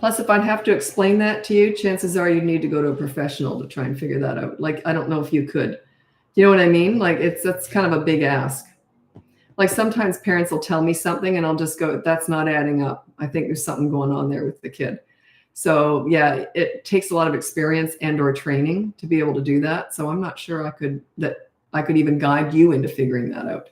A: Plus, if I'd have to explain that to you, chances are you'd need to go to a professional to try and figure that out. Like, I don't know if you could. You know what I mean? Like, that's kind of a big ask. Like sometimes parents will tell me something and I'll just go, that's not adding up. I think there's something going on there with the kid. So yeah, it takes a lot of experience and or training to be able to do that. So I'm not sure I could even guide you into figuring that out.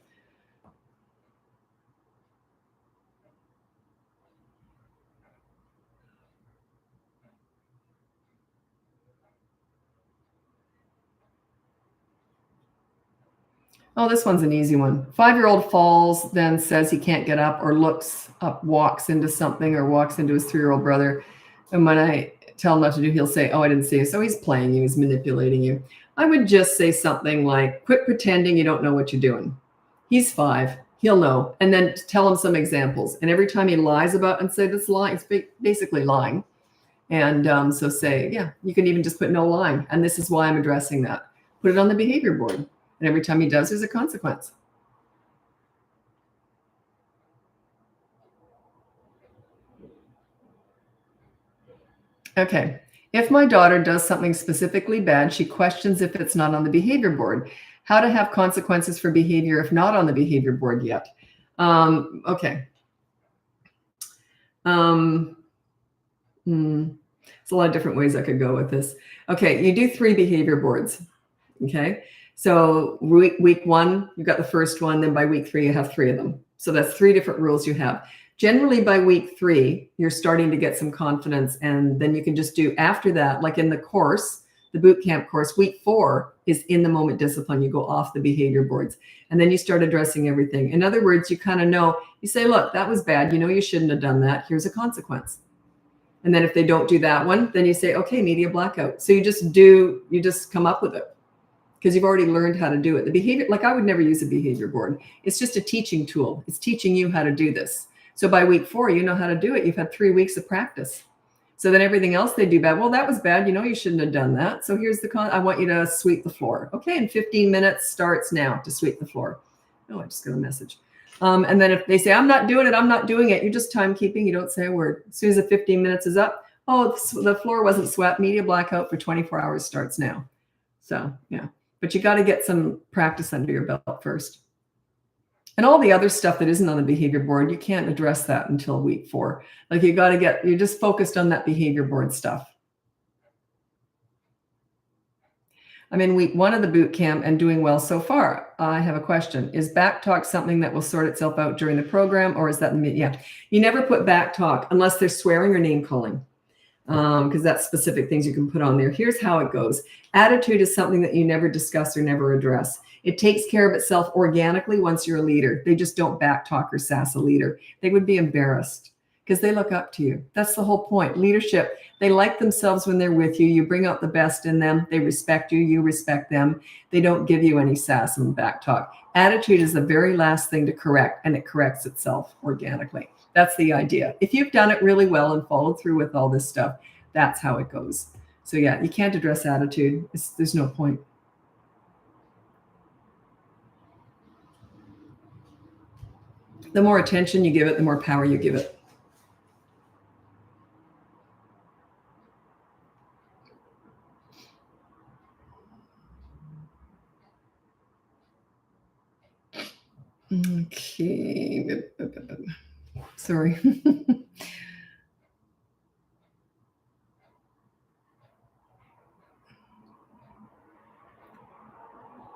A: Oh, this one's an easy one. 5-year-old falls, then says he can't get up or looks up, walks into something or walks into his 3-year-old brother. And when I tell him what to do, he'll say, oh, I didn't see you. So he's playing you, he's manipulating you. I would just say something like, quit pretending you don't know what you're doing. He's 5, he'll know. And then tell him some examples. And every time he lies about and say this lying, it's basically lying. And so say, yeah, you can even just put no lying. And this is why I'm addressing that. Put it on the behavior board. And every time he does, there's a consequence. Okay. If my daughter does something specifically bad, she questions if it's not on the behavior board. How to have consequences for behavior if not on the behavior board yet. Okay. There's a lot of different ways I could go with this. Okay, you do 3 behavior boards. Okay. So week 1, you've got the first one. Then by week 3, you have 3 of them. So that's 3 different rules you have. Generally by week 3, you're starting to get some confidence. And then you can just do after that, like in the course, the boot camp course, week 4 is in the moment discipline. You go off the behavior boards and then you start addressing everything. In other words, you kind of know, you say, look, that was bad. You know, you shouldn't have done that. Here's a consequence. And then if they don't do that one, then you say, okay, media blackout. So you just come up with it. Because you've already learned how to do it. The behavior, like I would never use a behavior board. It's just a teaching tool. It's teaching you how to do this. So by week 4, you know how to do it. You've had 3 weeks of practice. So then everything else they do bad. Well, that was bad. You know, you shouldn't have done that. So here's I want you to sweep the floor. Okay, and 15 minutes starts now to sweep the floor. Oh, I just got a message. And then if they say, I'm not doing it, I'm not doing it. You're just timekeeping. You don't say a word. As soon as the 15 minutes is up, oh, the floor wasn't swept. Media blackout for 24 hours starts now. So, yeah. But you got to get some practice under your belt first. And all the other stuff that isn't on the behavior board, you can't address that until week 4. Like you're just focused on that behavior board stuff. I'm in week 1 of the boot camp and doing well so far. I have a question. Is back talk something that will sort itself out during the program, or is that, yeah, you never put back talk unless they're swearing or name calling. Because that's specific things you can put on there. Here's how it goes. Attitude is something that you never discuss or never address. It takes care of itself organically once you're a leader. They just don't backtalk or sass a leader. They would be embarrassed because they look up to you. That's the whole point. Leadership, they like themselves when they're with you. You bring out the best in them. They respect you. You respect them. They don't give you any sass and backtalk. Attitude is the very last thing to correct, and it corrects itself organically. That's the idea. If you've done it really well and followed through with all this stuff, that's how it goes. So yeah, you can't address attitude. There's no point. The more attention you give it, the more power you give it. Okay. Sorry.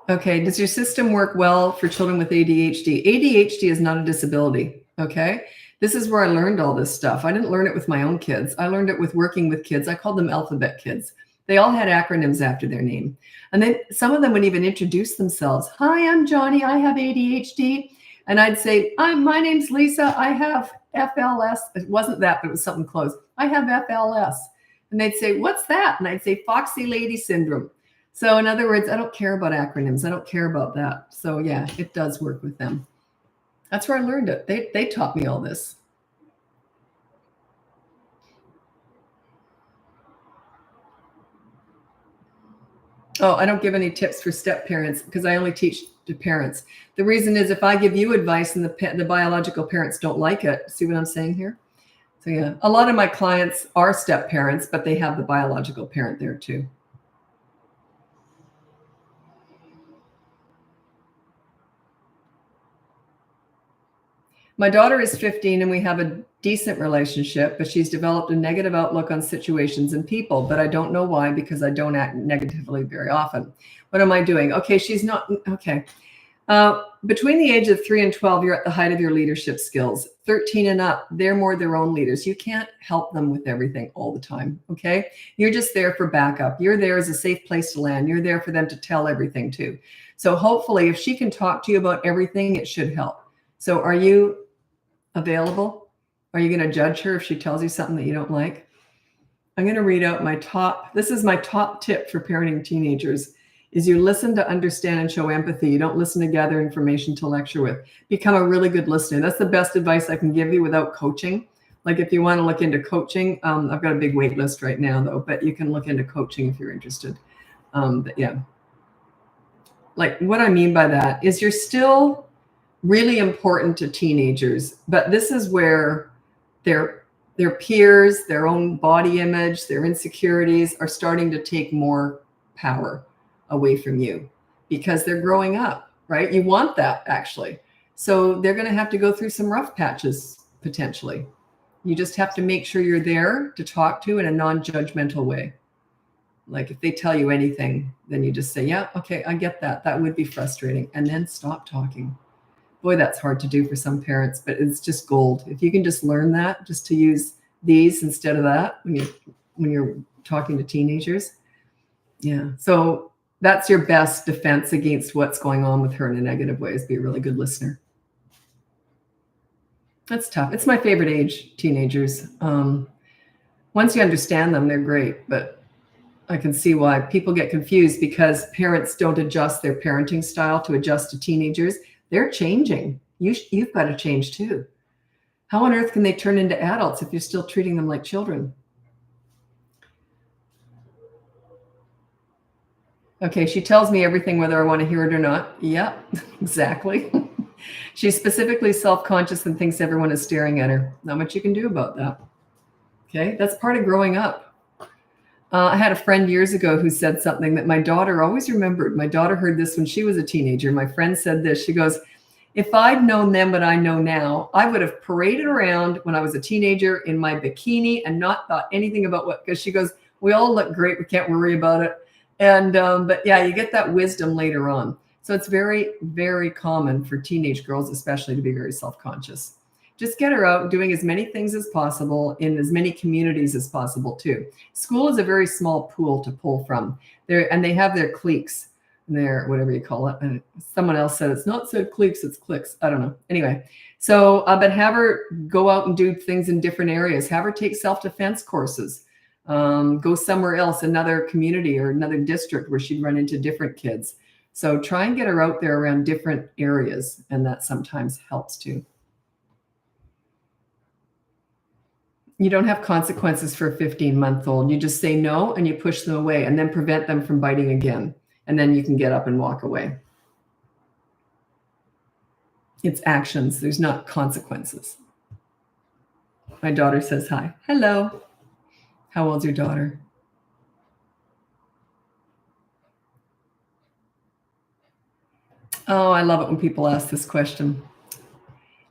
A: Okay. Does your system work well for children with ADHD? ADHD is not a disability. Okay. This is where I learned all this stuff. I didn't learn it with my own kids. I learned it with working with kids. I called them alphabet kids. They all had acronyms after their name. And then some of them would even introduce themselves. Hi, I'm Johnny. I have ADHD. And I'd say, my name's Lisa. I have FLS. It wasn't that, but it was something close. I have FLS. And they'd say, what's that? And I'd say, Foxy Lady Syndrome. So in other words, I don't care about acronyms. I don't care about that. So yeah, it does work with them. That's where I learned it. They taught me all this. Oh, I don't give any tips for step parents because I only teach to parents. The reason is if I give you advice and the biological parents don't like it, see what I'm saying here? So yeah, a lot of my clients are step parents, but they have the biological parent there too. My daughter is 15 and we have a decent relationship, but she's developed a negative outlook on situations and people, but I don't know why because I don't act negatively very often. What am I doing? Okay, she's not, okay. Between the age of 3 and 12, you're at the height of your leadership skills. 13 and up, they're more their own leaders. You can't help them with everything all the time, okay? You're just there for backup. You're there as a safe place to land. You're there for them to tell everything to. So hopefully if she can talk to you about everything, it should help. So are you available? Are you going to judge her if she tells you something that you don't like? I'm going to read out this is my top tip for parenting teenagers, is you listen to understand and show empathy. You don't listen to gather information to lecture with. Become a really good listener. That's the best advice I can give you without coaching. Like if you want to look into coaching, I've got a big wait list right now though, but you can look into coaching if you're interested. But yeah, like what I mean by that is you're still really important to teenagers, but this is where their peers, their own body image, their insecurities are starting to take more power away from you because they're growing up, right? You want that actually. So they're going to have to go through some rough patches potentially. You just have to make sure you're there to talk to in a non-judgmental way. Like if they tell you anything, then you just say, yeah, okay, I get that. That would be frustrating. And then stop talking. Boy, that's hard to do for some parents, but it's just gold. If you can just learn that, just to use these instead of that when you're talking to teenagers. Yeah. So that's your best defense against what's going on with her in a negative way, is be a really good listener. That's tough. It's my favorite age, teenagers. Once you understand them, they're great, but I can see why people get confused because parents don't adjust their parenting style to adjust to teenagers. They're changing. You've got to change too. How on earth can they turn into adults if you're still treating them like children? Okay, she tells me everything whether I want to hear it or not. Yeah, exactly. She's specifically self-conscious and thinks everyone is staring at her. Not much you can do about that. Okay, that's part of growing up. I had a friend years ago who said something that my daughter always remembered. My daughter heard this when she was a teenager. My friend said this. She goes, if I'd known then what I know now, I would have paraded around when I was a teenager in my bikini and not thought anything about what, because she goes, we all look great. We can't worry about it. And, but yeah, you get that wisdom later on. So it's very, very common for teenage girls, especially, to be very self-conscious. Just get her out doing as many things as possible in as many communities as possible too. School is a very small pool to pull from there, and they have their cliques, their whatever you call it. And someone else said it's not said cliques, it's cliques. I don't know. Anyway, so but have her go out and do things in different areas. Have her take self-defense courses. Go somewhere else, another community or another district where she'd run into different kids. So try and get her out there around different areas, and that sometimes helps too. You don't have consequences for a 15-month-old. You just say no and you push them away and then prevent them from biting again. And then you can get up and walk away. It's actions. There's not consequences. My daughter says hi. Hello. How old's your daughter? Oh, I love it when people ask this question.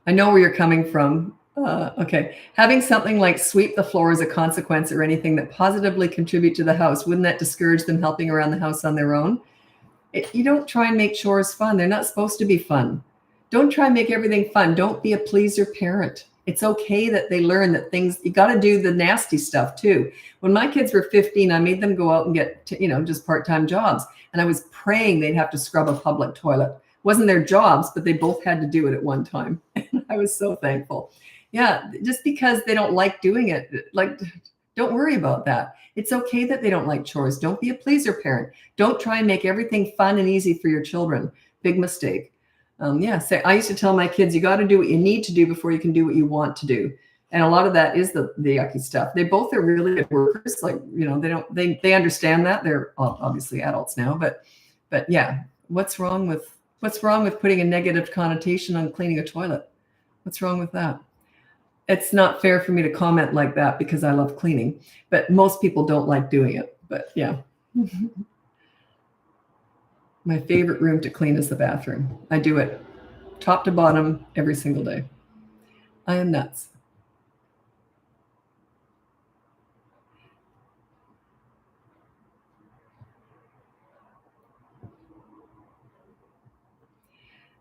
A: I know where you're coming from. Okay. Having something like sweep the floor as a consequence or anything that positively contribute to the house, wouldn't that discourage them helping around the house on their own? You don't try and make chores fun. They're not supposed to be fun. Don't try and make everything fun. Don't be a pleaser parent. It's okay that they learn that things, you got to do the nasty stuff too. When my kids were 15, I made them go out and get, just part-time jobs. And I was praying they'd have to scrub a public toilet. It wasn't their jobs, but they both had to do it at one time. And I was so thankful. Yeah, just because they don't like doing it, don't worry about that. It's okay that they don't like chores. Don't be a pleaser parent. Don't try and make everything fun and easy for your children. Big mistake. I used to tell my kids, you got to do what you need to do before you can do what you want to do. And a lot of that is the yucky stuff. They both are really good workers. They understand that. They're obviously adults now, but yeah, what's wrong with putting a negative connotation on cleaning a toilet? What's wrong with that? It's not fair for me to comment like that because I love cleaning, but most people don't like doing it. But yeah. My favorite room to clean is the bathroom. I do it top to bottom every single day. I am nuts.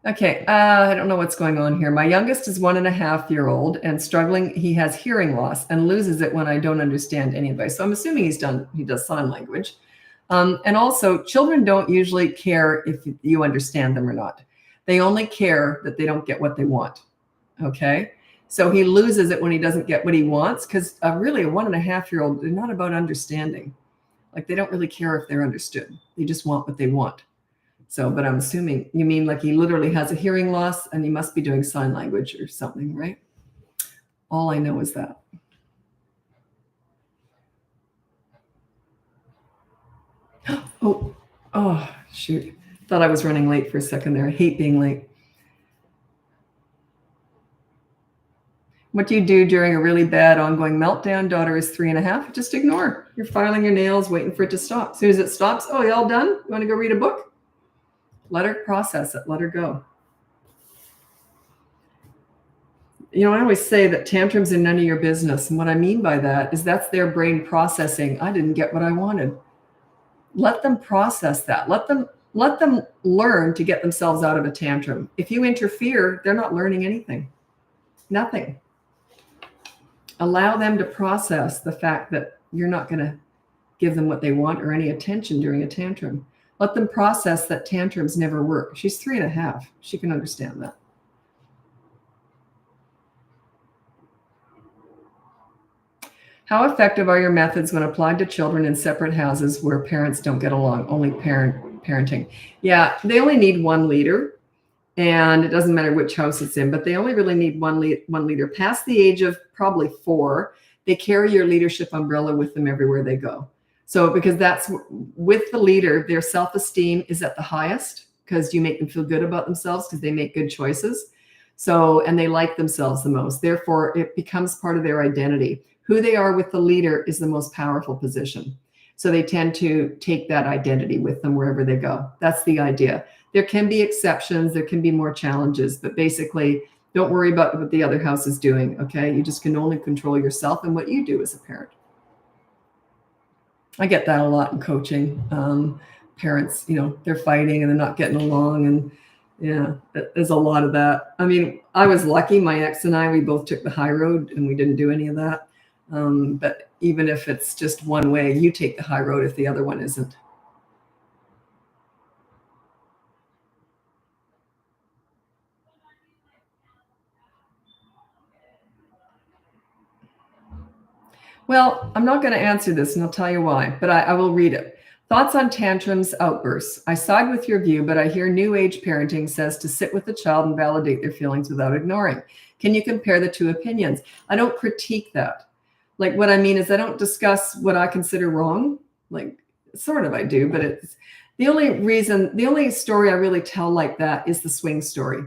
A: Okay, I don't know what's going on here. My youngest is 1.5-year-old and struggling. He has hearing loss and loses it when I don't understand any advice. So I'm assuming he does sign language. And also, children don't usually care if you understand them or not. They only care that they don't get what they want. Okay, so he loses it when he doesn't get what he wants because really a 1.5-year-old, they're not about understanding. Like they don't really care if they're understood. They just want what they want. So, but I'm assuming you mean like he literally has a hearing loss and he must be doing sign language or something, right? All I know is that. Oh, shoot. Thought I was running late for a second there. I hate being late. What do you do during a really bad ongoing meltdown? Daughter is 3.5. Just ignore. You're filing your nails, waiting for it to stop. As soon as it stops, oh, you all done? You want to go read a book? Let her process it. Let her go. You know, I always say that tantrums are none of your business. And what I mean by that is that's their brain processing. I didn't get what I wanted. Let them process that. Let them learn to get themselves out of a tantrum. If you interfere, they're not learning anything. Nothing. Allow them to process the fact that you're not going to give them what they want or any attention during a tantrum. Let them process that tantrums never work. She's 3.5. She can understand that. How effective are your methods when applied to children in separate houses where parents don't get along? Only parenting. Yeah, they only need one leader, and it doesn't matter which house it's in, but they only really need one leader. Past the age of probably 4, they carry your leadership umbrella with them everywhere they go. So because that's with the leader, their self-esteem is at the highest because you make them feel good about themselves because they make good choices. So, and they like themselves the most. Therefore, it becomes part of their identity. Who they are with the leader is the most powerful position. So they tend to take that identity with them wherever they go. That's the idea. There can be exceptions. There can be more challenges, but basically don't worry about what the other house is doing. Okay. You just can only control yourself and what you do as a parent. I get that a lot in coaching. Parents, you know, they're fighting and they're not getting along. And yeah, there's a lot of that. I mean, I was lucky. My ex and I, we both took the high road and we didn't do any of that. But even if it's just one way, you take the high road if the other one isn't. Well, I'm not going to answer this, and I'll tell you why, but I will read it. Thoughts on tantrums, outbursts. I side with your view, but I hear New Age parenting says to sit with the child and validate their feelings without ignoring. Can you compare the two opinions? I don't critique that. Like what I mean is I don't discuss what I consider wrong. Like sort of I do, but it's the only story I really tell like that is the swing story.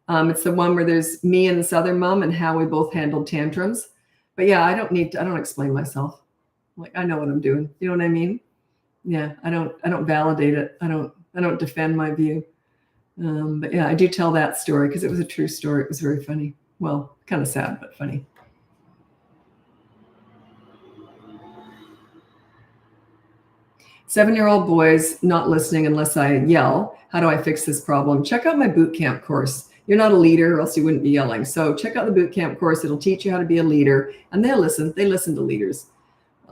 A: It's the one where there's me and this other mom and how we both handled tantrums. But yeah, I don't explain myself. Like I know what I'm doing. You know what I mean? Yeah, I don't validate it. I don't defend my view. But yeah, I do tell that story because it was a true story. It was very funny. Well, kind of sad, but funny. Seven-year-old boys not listening unless I yell. How do I fix this problem? Check out my boot camp course. You're not a leader or else you wouldn't be yelling. So check out the boot camp course. It'll teach you how to be a leader and they'll listen. They listen to leaders.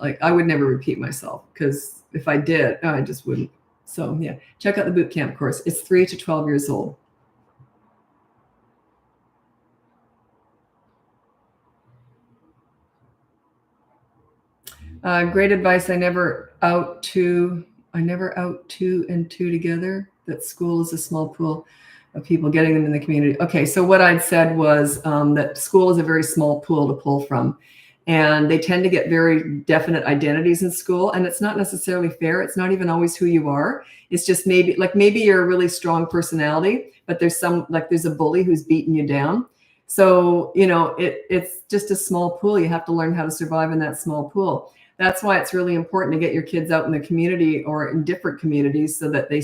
A: Like I would never repeat myself because if I did, I just wouldn't. So yeah, check out the boot camp course. It's 3 to 12 years old. Great advice. I never out two and two together. That school is a small pool of people, getting them in the community. Okay, so what I'd said was that school is a very small pool to pull from. And they tend to get very definite identities in school. And it's not necessarily fair. It's not even always who you are. It's just maybe you're a really strong personality, but there's a bully who's beating you down. So, it's just a small pool. You have to learn how to survive in that small pool. That's why it's really important to get your kids out in the community or in different communities so that they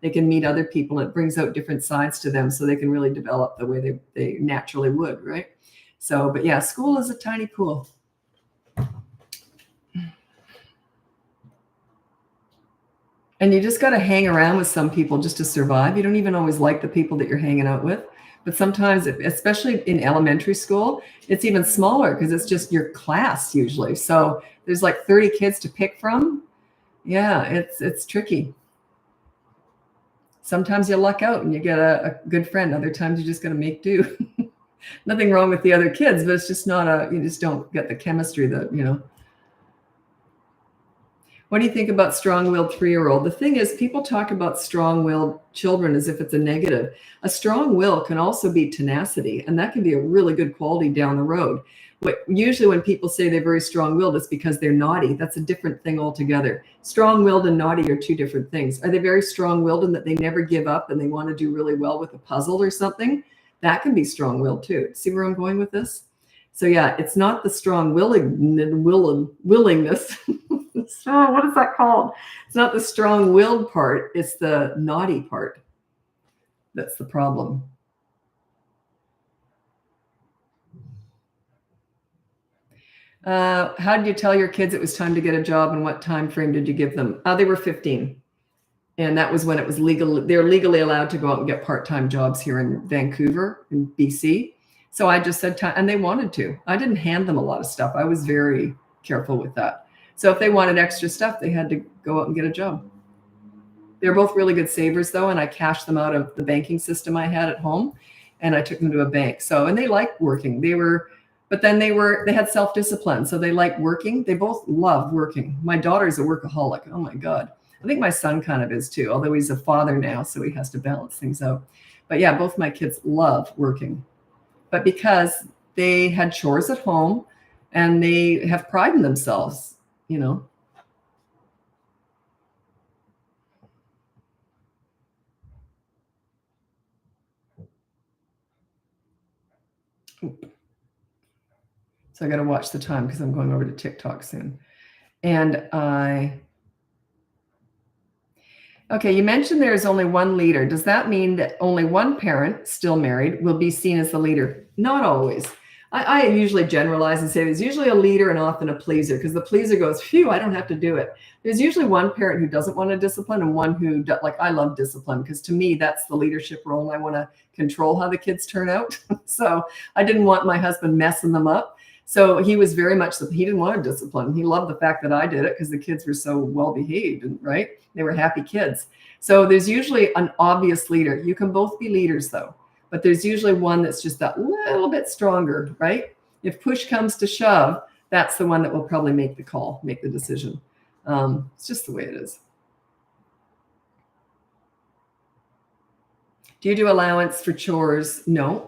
A: can meet other people. It brings out different sides to them so they can really develop the way they naturally would, right? So, but yeah, school is a tiny pool. And you just got to hang around with some people just to survive. You don't even always like the people that you're hanging out with. But sometimes, especially in elementary school, it's even smaller because it's just your class usually. So there's like 30 kids to pick from. Yeah, it's tricky. Sometimes you luck out and you get a good friend. Other times you just got to make do. Nothing wrong with the other kids, but it's just you just don't get the chemistry that. What do you think about strong-willed 3-year-old? The thing is, people talk about strong-willed children as if it's a negative. A strong will can also be tenacity, and that can be a really good quality down the road. Usually when people say they're very strong-willed, it's because they're naughty. That's a different thing altogether. Strong-willed and naughty are two different things. Are they very strong-willed in that they never give up and they want to do really well with a puzzle or something? That can be strong-willed too. See where I'm going with this? So yeah, it's not the strong willingness. Oh, what is that called? It's not the strong-willed part. It's the naughty part. That's the problem. How did you tell your kids it was time to get a job, and what time frame did you give them? They were 15. And that was when it was legal. They're legally allowed to go out and get part-time jobs here in Vancouver, in BC. So I just said time, and they wanted to. I didn't hand them a lot of stuff. I was very careful with that. So if they wanted extra stuff, they had to go out and get a job. They're both really good savers though, and I cashed them out of the banking system I had at home, and I took them to a bank. And they liked working. They had self-discipline. So they liked working. They both love working. My daughter's a workaholic. Oh my God. I think my son kind of is too, although he's a father now, so he has to balance things out. But yeah, both my kids love working. But because they had chores at home and they have pride in themselves, So I got to watch the time because I'm going over to TikTok soon. Okay, you mentioned there is only one leader. Does that mean that only one parent, still married, will be seen as the leader? Not always. I usually generalize and say there's usually a leader and often a pleaser, because the pleaser goes, phew, I don't have to do it. There's usually one parent who doesn't want to discipline and one who, I love discipline, because to me, that's the leadership role. And I want to control how the kids turn out. So I didn't want my husband messing them up. So he was very much, he didn't want to discipline. He loved the fact that I did it because the kids were so well behaved, and right? They were happy kids. So there's usually an obvious leader. You can both be leaders though, but there's usually one that's just that little bit stronger, right? If push comes to shove, that's the one that will probably make the call, make the decision. It's just the way it is. Do you do allowance for chores? No,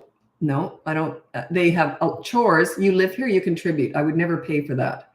A: I don't. They have chores. You live here, you contribute. I would never pay for that.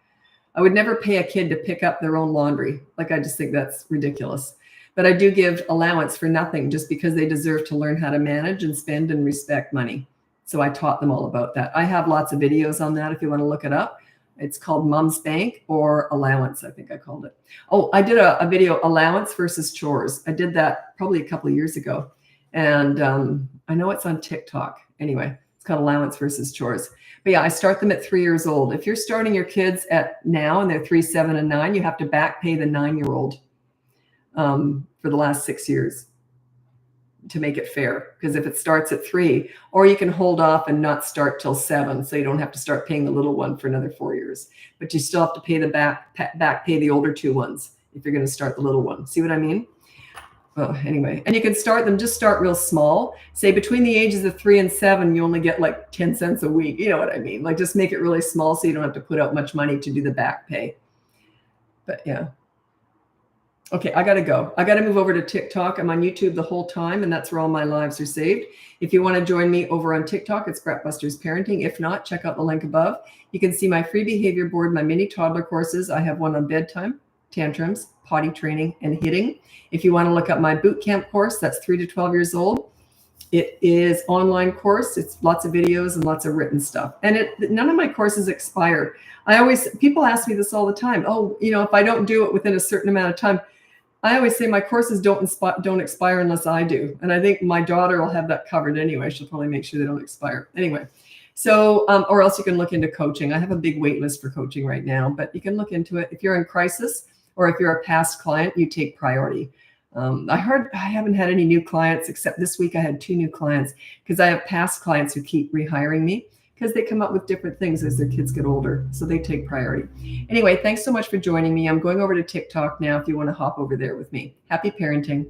A: I would never pay a kid to pick up their own laundry. I just think that's ridiculous. But I do give allowance for nothing, just because they deserve to learn how to manage and spend and respect money. So I taught them all about that. I have lots of videos on that if you want to look it up. It's called Mom's Bank or Allowance, I think I called it. Oh, I did a video, allowance versus chores. I did that probably a couple of years ago. And I know it's on TikTok. Anyway, it's called Allowance versus Chores. But yeah, I start them at 3 years old. If you're starting your kids at now and they're 3, 7, and 9, you have to back pay the 9-year-old for the last 6 years to make it fair. Because if it starts at 3, or you can hold off and not start till 7, so you don't have to start paying the little one for another 4 years. But you still have to pay the back pay the older 2 ones if you're going to start the little one. See what I mean? Well, anyway, and you can just start real small. Say between the ages of 3 and 7, you only get like 10 cents a week. You know what I mean? Just make it really small so you don't have to put out much money to do the back pay. But yeah. Okay, I got to go. I got to move over to TikTok. I'm on YouTube the whole time, and that's where all my lives are saved. If you want to join me over on TikTok, it's Bratbusters Parenting. If not, check out the link above. You can see my free behavior board, my mini toddler courses. I have one on bedtime, tantrums, potty training, and hitting. If you want to look up my boot camp course, that's 3 to 12 years old. It is online course. It's lots of videos and lots of written stuff. And none of my courses expire. People ask me this all the time. Oh, if I don't do it within a certain amount of time, I always say my courses don't expire unless I do. And I think my daughter will have that covered anyway. She'll probably make sure they don't expire. Anyway, so, or else you can look into coaching. I have a big wait list for coaching right now, but you can look into it. If you're in crisis or if you're a past client, you take priority. I haven't had any new clients, except this week I had 2 new clients, because I have past clients who keep rehiring me because they come up with different things as their kids get older. So they take priority. Anyway, thanks so much for joining me. I'm going over to TikTok now if you want to hop over there with me. Happy parenting.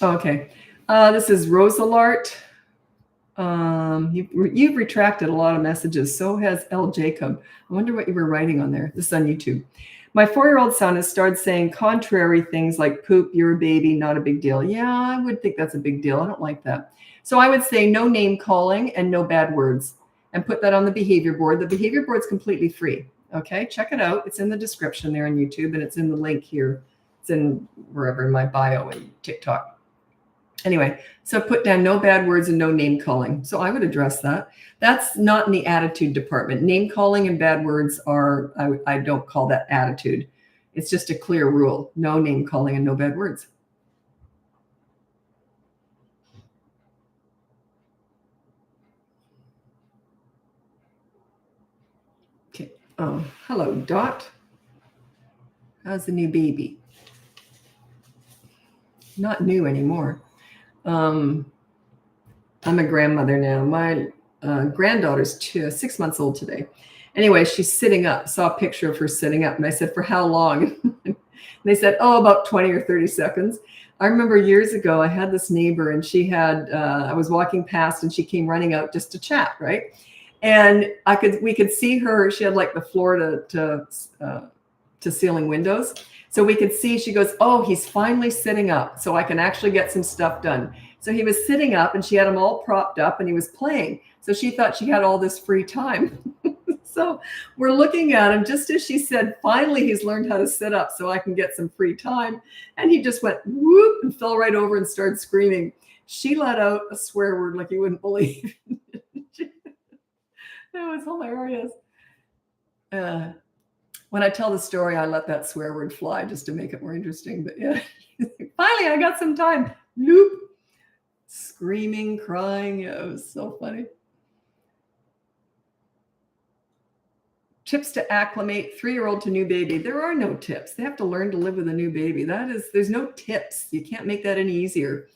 A: Okay. This is Rosalart. You've retracted a lot of messages. So has L. Jacob. I wonder what you were writing on there. This is on YouTube. My 4-year-old son has started saying contrary things like poop, you're a baby, not a big deal. Yeah, I would think that's a big deal. I don't like that. So I would say no name calling and no bad words, and put that on the behavior board. The behavior board's completely free. Okay, check it out. It's in the description there on YouTube, and it's in the link here. It's in wherever in my bio and TikTok. Anyway, so put down no bad words and no name calling. So I would address that. That's not in the attitude department. Name calling and bad words are, I don't call that attitude. It's just a clear rule. No name calling and no bad words. Okay. Oh, hello, Dot. How's the new baby? Not new anymore. I'm a grandmother now. My granddaughter's 6 months old today. Anyway, she's sitting up. Saw a picture of her sitting up. And I said, for how long? And they said, oh, about 20 or 30 seconds. I remember years ago, I had this neighbor and she had, I was walking past and she came running out just to chat, right? And we could see her. She had like the floor to ceiling windows. So we could see, she goes, oh, he's finally sitting up so I can actually get some stuff done. So he was sitting up and she had him all propped up and he was playing. So she thought she had all this free time. So we're looking at him just as she said, finally, he's learned how to sit up so I can get some free time. And he just went whoop and fell right over and started screaming. She let out a swear word like you wouldn't believe. It was hilarious. When I tell the story, I let that swear word fly just to make it more interesting. But yeah, finally, I got some time. Loop. Screaming, crying. Yeah, it was so funny. Tips to acclimate 3-year-old to new baby. There are no tips. They have to learn to live with a new baby. There's no tips. You can't make that any easier.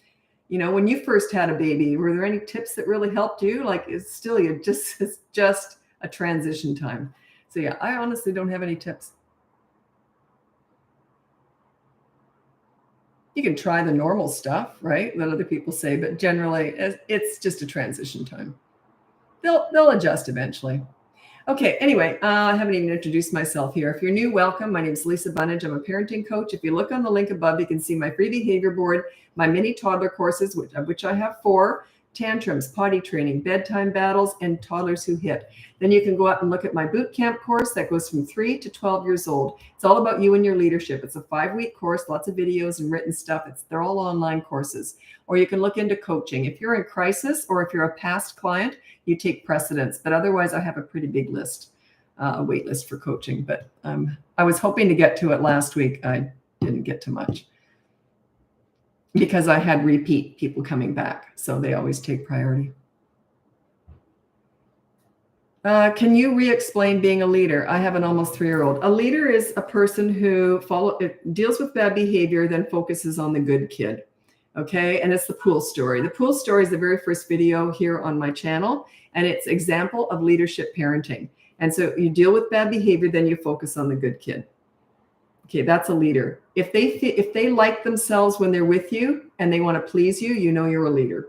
A: When you first had a baby, were there any tips that really helped you? Like it's just a transition time. So yeah, I honestly don't have any tips. You can try the normal stuff, right, that other people say, but generally it's just a transition time. They'll adjust eventually. Okay, anyway, I haven't even introduced myself here. If you're new, welcome. My name is Lisa Bunnage. I'm a parenting coach. If you look on the link above, you can see my free behavior board, my mini toddler courses, which I have 4, tantrums, potty training, bedtime battles, and toddlers who hit. Then you can go out and look at my boot camp course that goes from 3 to 12 years old. It's all about you and your leadership. It's a 5-week course, lots of videos and written stuff. They're all online courses. Or you can look into coaching. If you're in crisis or if you're a past client, you take precedence. But otherwise, I have a pretty big list, a wait list for coaching. But I was hoping to get to it last week. I didn't get to much, because I had repeat people coming back. So they always take priority. Can you re-explain being a leader? I have an almost 3-year-old. A leader is a person who deals with bad behavior, then focuses on the good kid. Okay, and it's the pool story. The pool story is the very first video here on my channel, and it's example of leadership parenting. And so you deal with bad behavior, then you focus on the good kid. Okay, that's a leader. If they like themselves when they're with you and they want to please you, you know you're a leader.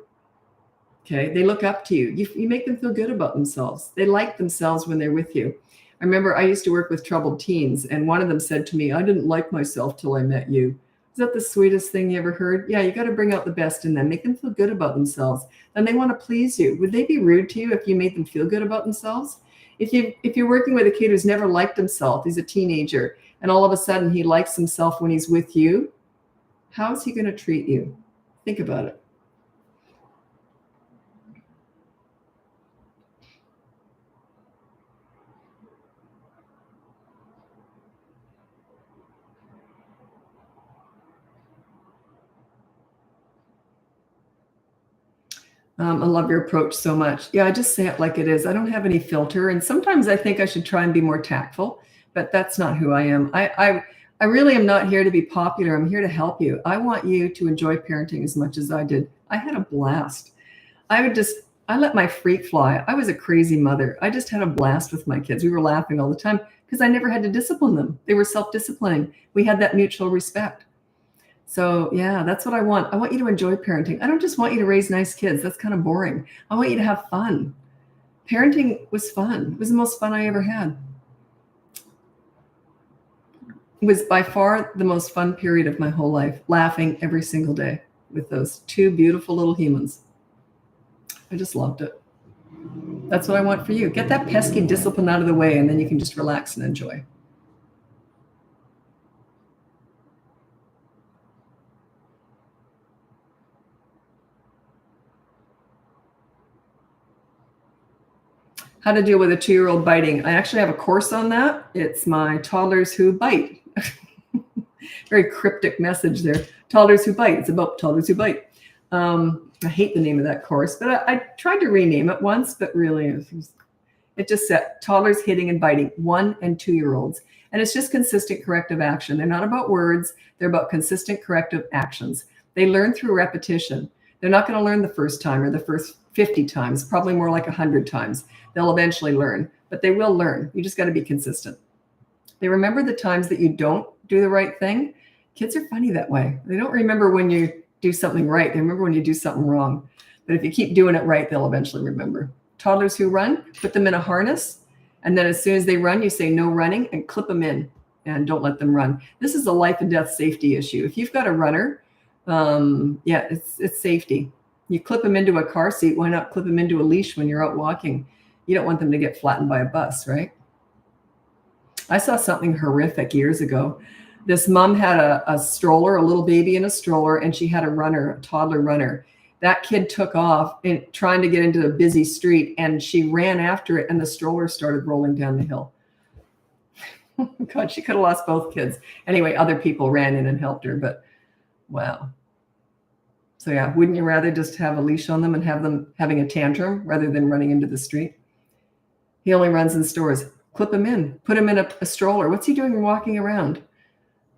A: Okay. They look up to you. You make them feel good about themselves. They like themselves when they're with you. I remember I used to work with troubled teens, and one of them said to me, I didn't like myself till I met you. Is that the sweetest thing you ever heard? Yeah, you got to bring out the best in them. Make them feel good about themselves. And they want to please you. Would they be rude to you if you made them feel good about themselves? If you're working with a kid who's never liked himself, he's a teenager, and all of a sudden he likes himself when he's with you, how is he going to treat you? Think about it. I love your approach so much. Yeah, I just say it like it is. I don't have any filter. And sometimes I think I should try and be more tactful, but that's not who I am. I really am not here to be popular. I'm here to help you. I want you to enjoy parenting as much as I did. I had a blast. I let my freak fly. I was a crazy mother. I just had a blast with my kids. We were laughing all the time because I never had to discipline them. They were self-disciplining. We had that mutual respect. So yeah, that's what I want. I want you to enjoy parenting. I don't just want you to raise nice kids. That's kind of boring. I want you to have fun. Parenting was fun. It was the most fun I ever had. It was by far the most fun period of my whole life, laughing every single day with those two beautiful little humans. I just loved it. That's what I want for you. Get that pesky discipline out of the way, and then you can just relax and enjoy. How to deal with a 2-year-old biting. I actually have a course on that. It's my Toddlers Who Bite. Very cryptic message there. Toddlers Who Bite. It's about toddlers who bite. I hate the name of that course, but I tried to rename it once, but really it just said toddlers hitting and biting, 1 and 2-year-olds. And it's just consistent corrective action. They're not about words. They're about consistent corrective actions. They learn through repetition. They're not going to learn the first time or the first 50 times, probably more like 100 times. They'll eventually learn, but they will learn. You just got to be consistent. They remember the times that you don't do the right thing. Kids are funny that way. They don't remember when you do something right. They remember when you do something wrong. But if you keep doing it right, they'll eventually remember. Toddlers who run, put them in a harness. And then as soon as they run, you say no running and clip them in and don't let them run. This is a life and death safety issue. If you've got a runner, it's safety. You clip them into a car seat. Why not clip them into a leash when you're out walking? You don't want them to get flattened by a bus, right? I saw something horrific years ago. This mom had a stroller, a little baby in a stroller, and she had a toddler runner. That kid took off trying to get into a busy street, and she ran after it, and the stroller started rolling down the hill. God, she could have lost both kids. Anyway, other people ran in and helped her, but wow. So yeah, wouldn't you rather just have a leash on them and have them having a tantrum rather than running into the street? He only runs in stores. Clip him in. Put him in a stroller. What's he doing walking around?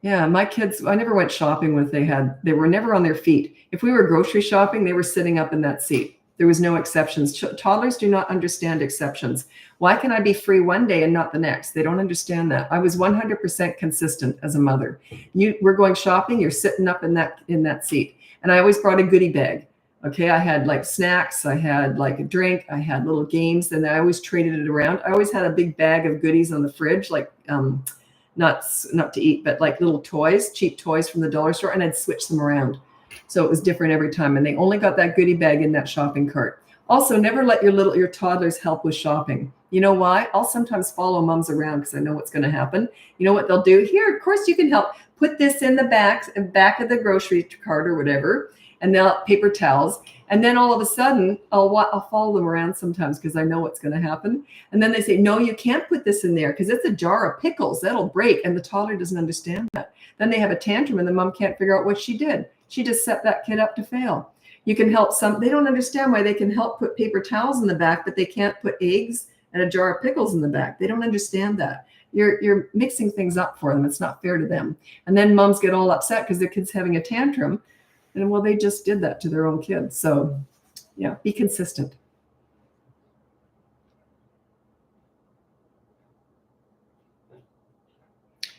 A: Yeah, my kids, I never went shopping with they were never on their feet. If we were grocery shopping, they were sitting up in that seat. There was no exceptions. Toddlers do not understand exceptions. Why can I be free one day and not the next? They don't understand that. I was 100% consistent as a mother. We're going shopping, you're sitting up in that seat. And I always brought a goodie bag. Okay, I had like snacks, I had like a drink, I had little games, and I always traded it around. I always had a big bag of goodies on the fridge, like not to eat, but like little toys, cheap toys from the dollar store, and I'd switch them around. So it was different every time. And they only got that goodie bag in that shopping cart. Also, never let your toddlers help with shopping. You know why? I'll sometimes follow moms around because I know what's going to happen. You know what they'll do? Here, of course you can help. Put this in the back of the grocery cart or whatever, and they'll have paper towels. And then all of a sudden, I'll follow them around sometimes because I know what's going to happen. And then they say, no, you can't put this in there because it's a jar of pickles. That'll break. And the toddler doesn't understand that. Then they have a tantrum and the mom can't figure out what she did. She just set that kid up to fail. You can help they don't understand why they can help put paper towels in the back, but they can't put eggs and a jar of pickles in the back. They don't understand that. You're mixing things up for them. It's not fair to them. And then moms get all upset because their kid's having a tantrum. And well, they just did that to their own kids. So yeah, be consistent.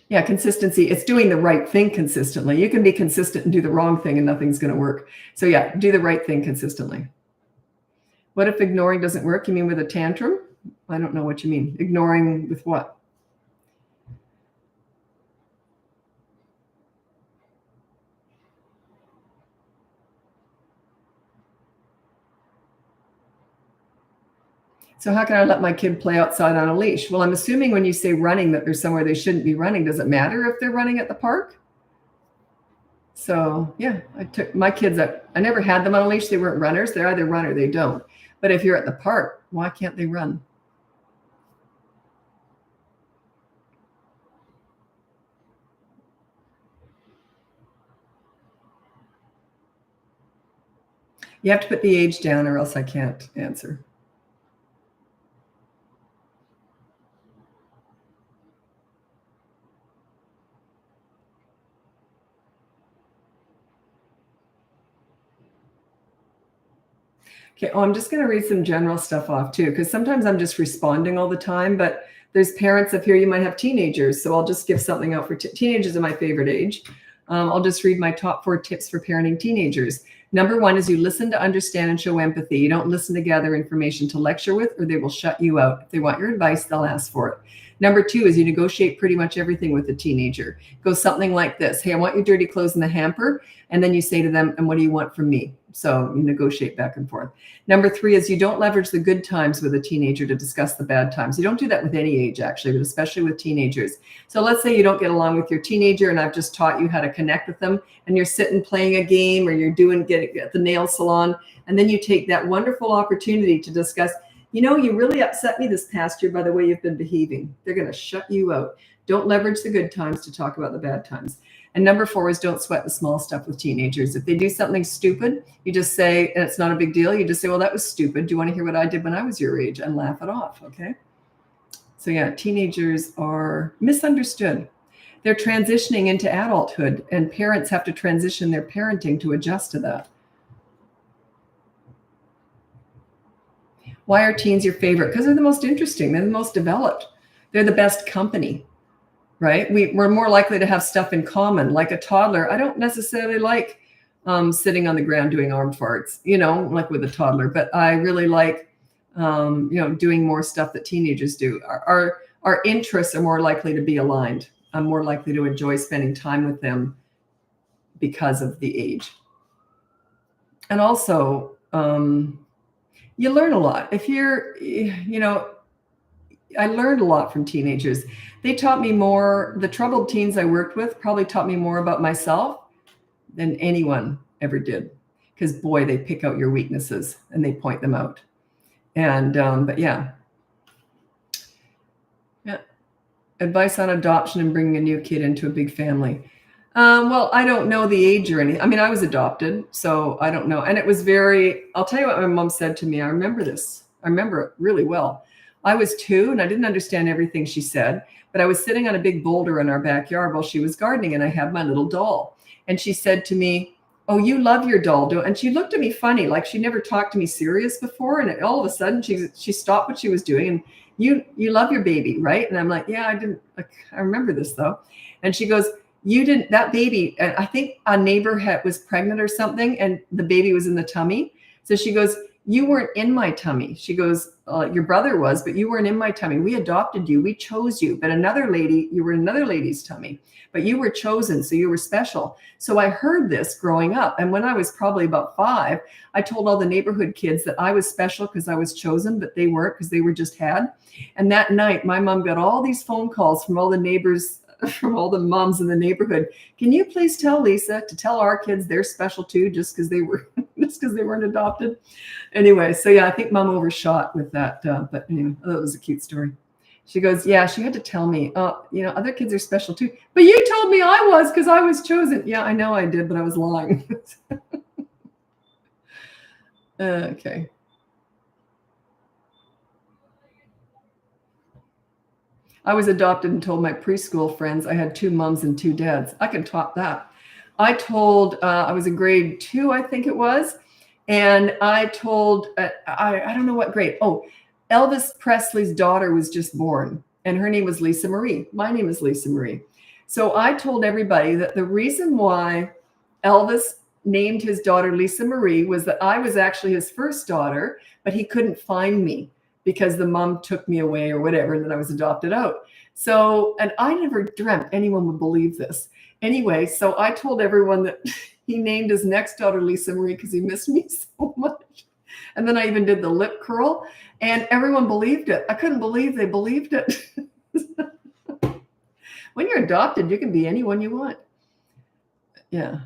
A: Yeah, consistency. It's doing the right thing consistently. You can be consistent and do the wrong thing and nothing's going to work. So yeah, do the right thing consistently. What if ignoring doesn't work? You mean with a tantrum? I don't know what you mean. Ignoring with what? So how can I let my kid play outside on a leash? Well, I'm assuming when you say running that there's somewhere they shouldn't be running. Does it matter if they're running at the park? So yeah, I took my kids I never had them on a leash. They weren't runners. They're either run or they don't. But if you're at the park, why can't they run? You have to put the age down or else I can't answer. Okay. Oh, I'm just going to read some general stuff off too, because sometimes I'm just responding all the time, but there's parents up here. You might have teenagers. So I'll just give something out for teenagers are my favorite age. I'll just read my top 4 tips for parenting teenagers. Number 1 is you listen to understand and show empathy. You don't listen to gather information to lecture with, or they will shut you out. If they want your advice, they'll ask for it. Number 2 is you negotiate pretty much everything with a teenager. Go something like this. Hey, I want your dirty clothes in the hamper. And then you say to them, and what do you want from me? So you negotiate back and forth. Number 3 is you don't leverage the good times with a teenager to discuss the bad times. You don't do that with any age, actually, but especially with teenagers. So let's say you don't get along with your teenager and I've just taught you how to connect with them, and you're sitting playing a game or you're getting at the nail salon. And then you take that wonderful opportunity to discuss, you really upset me this past year by the way you've been behaving. They're going to shut you out. Don't leverage the good times to talk about the bad times. And number 4 is don't sweat the small stuff with teenagers. If they do something stupid, you just say, and it's not a big deal. You just say, well, that was stupid. Do you want to hear what I did when I was your age? And laugh it off. Okay. So yeah, teenagers are misunderstood. They're transitioning into adulthood, and parents have to transition their parenting to adjust to that. Why are teens your favorite? Because they're the most interesting. They're the most developed. They're the best company. Right? We're more likely to have stuff in common. Like a toddler, I don't necessarily like sitting on the ground doing arm farts, like with a toddler, but I really like, doing more stuff that teenagers do. Our interests are more likely to be aligned. I'm more likely to enjoy spending time with them because of the age. And also, you learn a lot. If you're, I learned a lot from teenagers. They taught me more. The troubled teens I worked with probably taught me more about myself than anyone ever did. Because boy, they pick out your weaknesses and they point them out. And but yeah. Advice on adoption and bringing a new kid into a big family. Well, I don't know the age or anything. I mean, I was adopted, so I don't know. And it was I'll tell you what my mom said to me. I remember this. I remember it really well. I was 2 and I didn't understand everything she said, but I was sitting on a big boulder in our backyard while she was gardening, and I had my little doll. And she said to me, oh, you love your doll, don't? And she looked at me funny, like she never talked to me serious before. And all of a sudden she stopped what she was doing. And you love your baby, right? And I'm like, yeah, I remember this though. And she goes, you didn't, that baby, and I think a neighbor was pregnant or something, and the baby was in the tummy. So she goes, you weren't in my tummy. She goes, your brother was, but you weren't in my tummy. We adopted you. We chose you. But you were in another lady's tummy, but you were chosen. So you were special. So I heard this growing up. And when I was probably about 5, I told all the neighborhood kids that I was special because I was chosen, but they weren't because they were just had. And that night, my mom got all these phone calls from all the neighbors, from all the moms in the neighborhood. Can you please tell Lisa to tell our kids they're special too, just because they weren't adopted? Anyway, so yeah, I think mom overshot with that. But anyway, that was a cute story. She goes, yeah, she had to tell me, other kids are special too. But you told me I was because I was chosen. Yeah, I know I did, but I was lying. Okay. I was adopted and told my preschool friends I had 2 moms and 2 dads. I can top that. I told, I was in grade 2, I think it was. And I told, I don't know what grade. Oh, Elvis Presley's daughter was just born, and her name was Lisa Marie. My name is Lisa Marie. So I told everybody that the reason why Elvis named his daughter Lisa Marie was that I was actually his first daughter, but he couldn't find me because the mom took me away or whatever, and then I was adopted out. So, and I never dreamt anyone would believe this. Anyway, so I told everyone that he named his next daughter Lisa Marie because he missed me so much. And then I even did the lip curl, and everyone believed it. I couldn't believe they believed it. When you're adopted, you can be anyone you want. Yeah.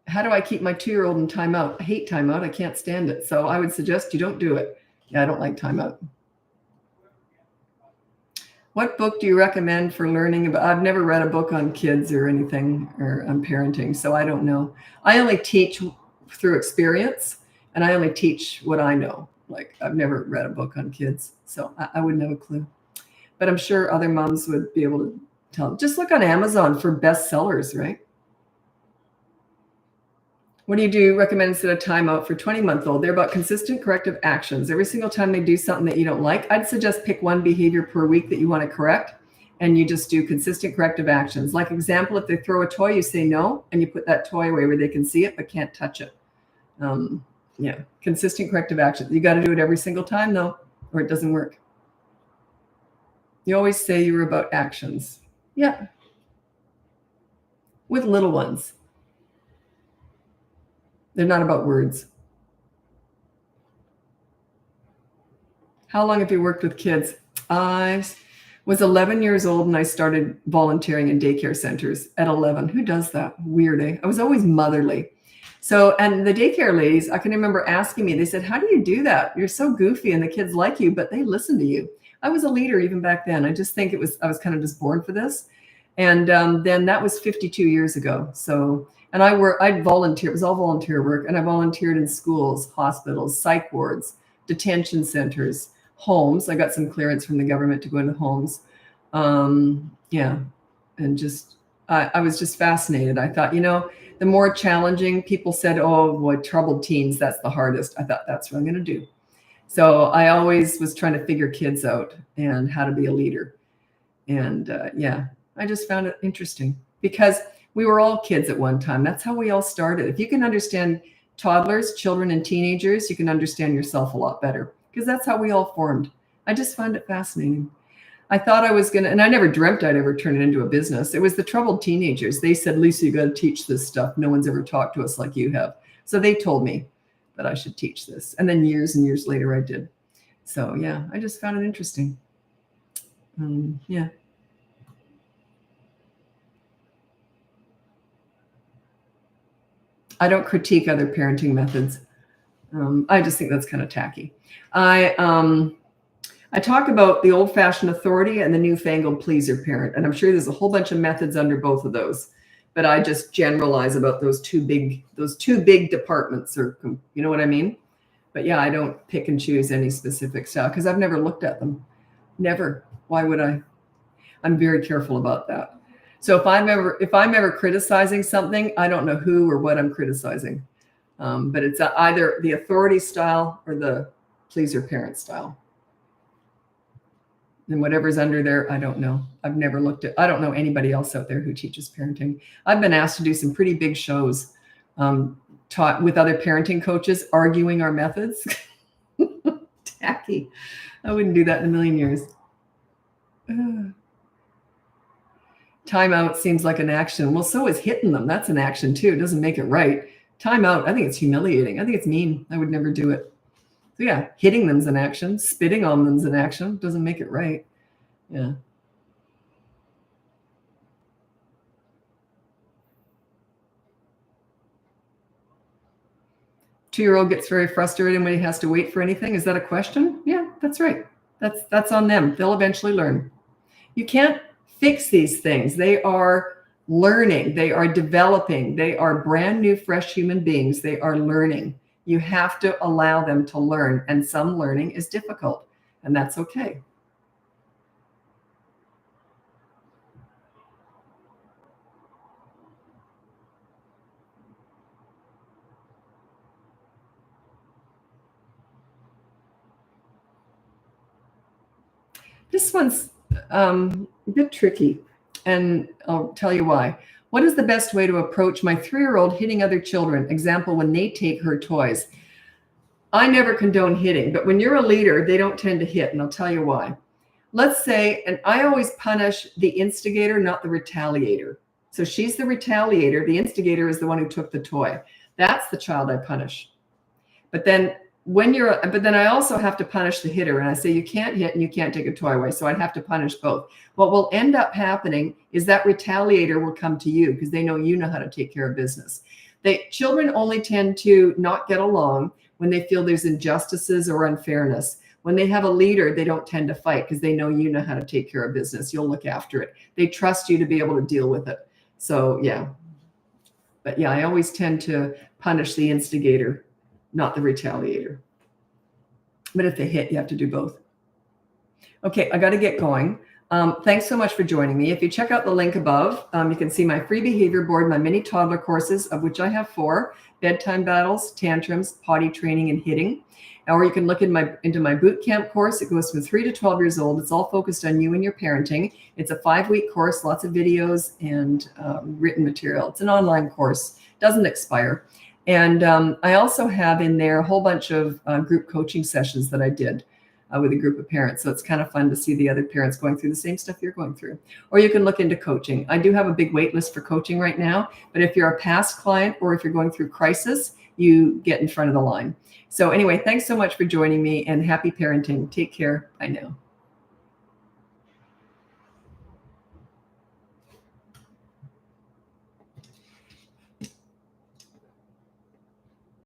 A: How do I keep my 2-year-old in timeout? I hate timeout. I can't stand it. So I would suggest you don't do it. Yeah, I don't like timeout. What book do you recommend for learning about? I've never read a book on kids or anything or on parenting, so I don't know. I only teach through experience, and I only teach what I know. Like, I've never read a book on kids, so I wouldn't have a clue. But I'm sure other moms would be able to tell. Just look on Amazon for bestsellers, right? What do you do recommend instead of timeout for 20-month-old? They're about consistent corrective actions. Every single time they do something that you don't like, I'd suggest pick one behavior per week that you want to correct, and you just do consistent corrective actions. Like example, if they throw a toy, you say no, and you put that toy away where they can see it but can't touch it. Yeah, consistent corrective actions. You got to do it every single time though, or it doesn't work. You always say you're about actions. Yeah. With little ones. They're not about words. How long have you worked with kids? I was 11 years old and I started volunteering in daycare centers at 11. Who does that? Weird, eh? I was always motherly. So, and the daycare ladies, I can remember asking me, they said, how do you do that? You're so goofy and the kids like you, but they listen to you. I was a leader even back then. I just think I was kind of just born for this. And then that was 52 years ago. So, and I'd volunteer. It was all volunteer work. And I volunteered in schools, hospitals, psych wards, detention centers, homes. I got some clearance from the government to go into homes. Yeah. And just, I was just fascinated. I thought, the more challenging, people said, oh, boy, troubled teens, that's the hardest. I thought, that's what I'm going to do. So I always was trying to figure kids out and how to be a leader. And yeah, I just found it interesting because we were all kids at one time. That's how we all started. If you can understand toddlers, children, and teenagers, you can understand yourself a lot better because that's how we all formed. I just found it fascinating. I thought I was going to, and I never dreamt I'd ever turn it into a business. It was the troubled teenagers. They said, Lisa, you got to teach this stuff. No one's ever talked to us like you have. So they told me that I should teach this. And then years and years later, I did. So yeah, I just found it interesting. Yeah. I don't critique other parenting methods. I just think that's kind of tacky. I talk about the old-fashioned authority and the newfangled pleaser parent, and I'm sure there's a whole bunch of methods under both of those. But I just generalize about those two big departments, or you know what I mean? But yeah, I don't pick and choose any specific style because I've never looked at them. Never. Why would I? I'm very careful about that. So if I'm ever criticizing something, I don't know who or what I'm criticizing. But it's either the authority style or the pleaser parent style. And whatever's under there, I don't know. I've never looked at, I don't know anybody else out there who teaches parenting. I've been asked to do some pretty big shows taught with other parenting coaches, arguing our methods. Tacky. I wouldn't do that in a million years. Timeout seems like an action. Well, so is hitting them. That's an action too. It doesn't make it right. Timeout, I think it's humiliating. I think it's mean. I would never do it. So yeah, hitting them's an action. Spitting on them's an action. Doesn't make it right. Yeah. Two-year-old gets very frustrated when he has to wait for anything. Is that a question? Yeah, that's right. That's on them. They'll eventually learn. You can't fix these things. They are learning. They are developing. They are brand new, fresh human beings. They are learning. You have to allow them to learn. And some learning is difficult, and that's okay. This one's a bit tricky, and I'll tell you why. What is the best way to approach my 3-year-old hitting other children? Example, when they take her toys. I never condone hitting, but when you're a leader, they don't tend to hit, and I'll tell you why. Let's say, and I always punish the instigator, not the retaliator. So she's the retaliator. The instigator is the one who took the toy. That's the child I punish. But then I also have to punish the hitter. And I say, you can't hit and you can't take a toy away. So I'd have to punish both. What will end up happening is that retaliator will come to you because they know you know how to take care of business. Children only tend to not get along when they feel there's injustices or unfairness. When they have a leader, they don't tend to fight because they know you know how to take care of business. You'll look after it. They trust you to be able to deal with it. So yeah. But yeah, I always tend to punish the instigator, not the retaliator. But if they hit, you have to do both. Okay, I got to get going. Thanks so much for joining me. If you check out the link above, you can see my free behavior board, my mini toddler courses, of which I have 4: bedtime battles, tantrums, potty training, and hitting. Or you can look into my boot camp course. It goes from 3 to 12 years old. It's all focused on you and your parenting. It's a 5-week course, lots of videos and written material. It's an online course, doesn't expire. And I also have in there a whole bunch of group coaching sessions that I did with a group of parents. So it's kind of fun to see the other parents going through the same stuff you're going through. Or you can look into coaching. I do have a big wait list for coaching right now, but if you're a past client or if you're going through crisis, you get in front of the line. So anyway, thanks so much for joining me and happy parenting. Take care. Bye now.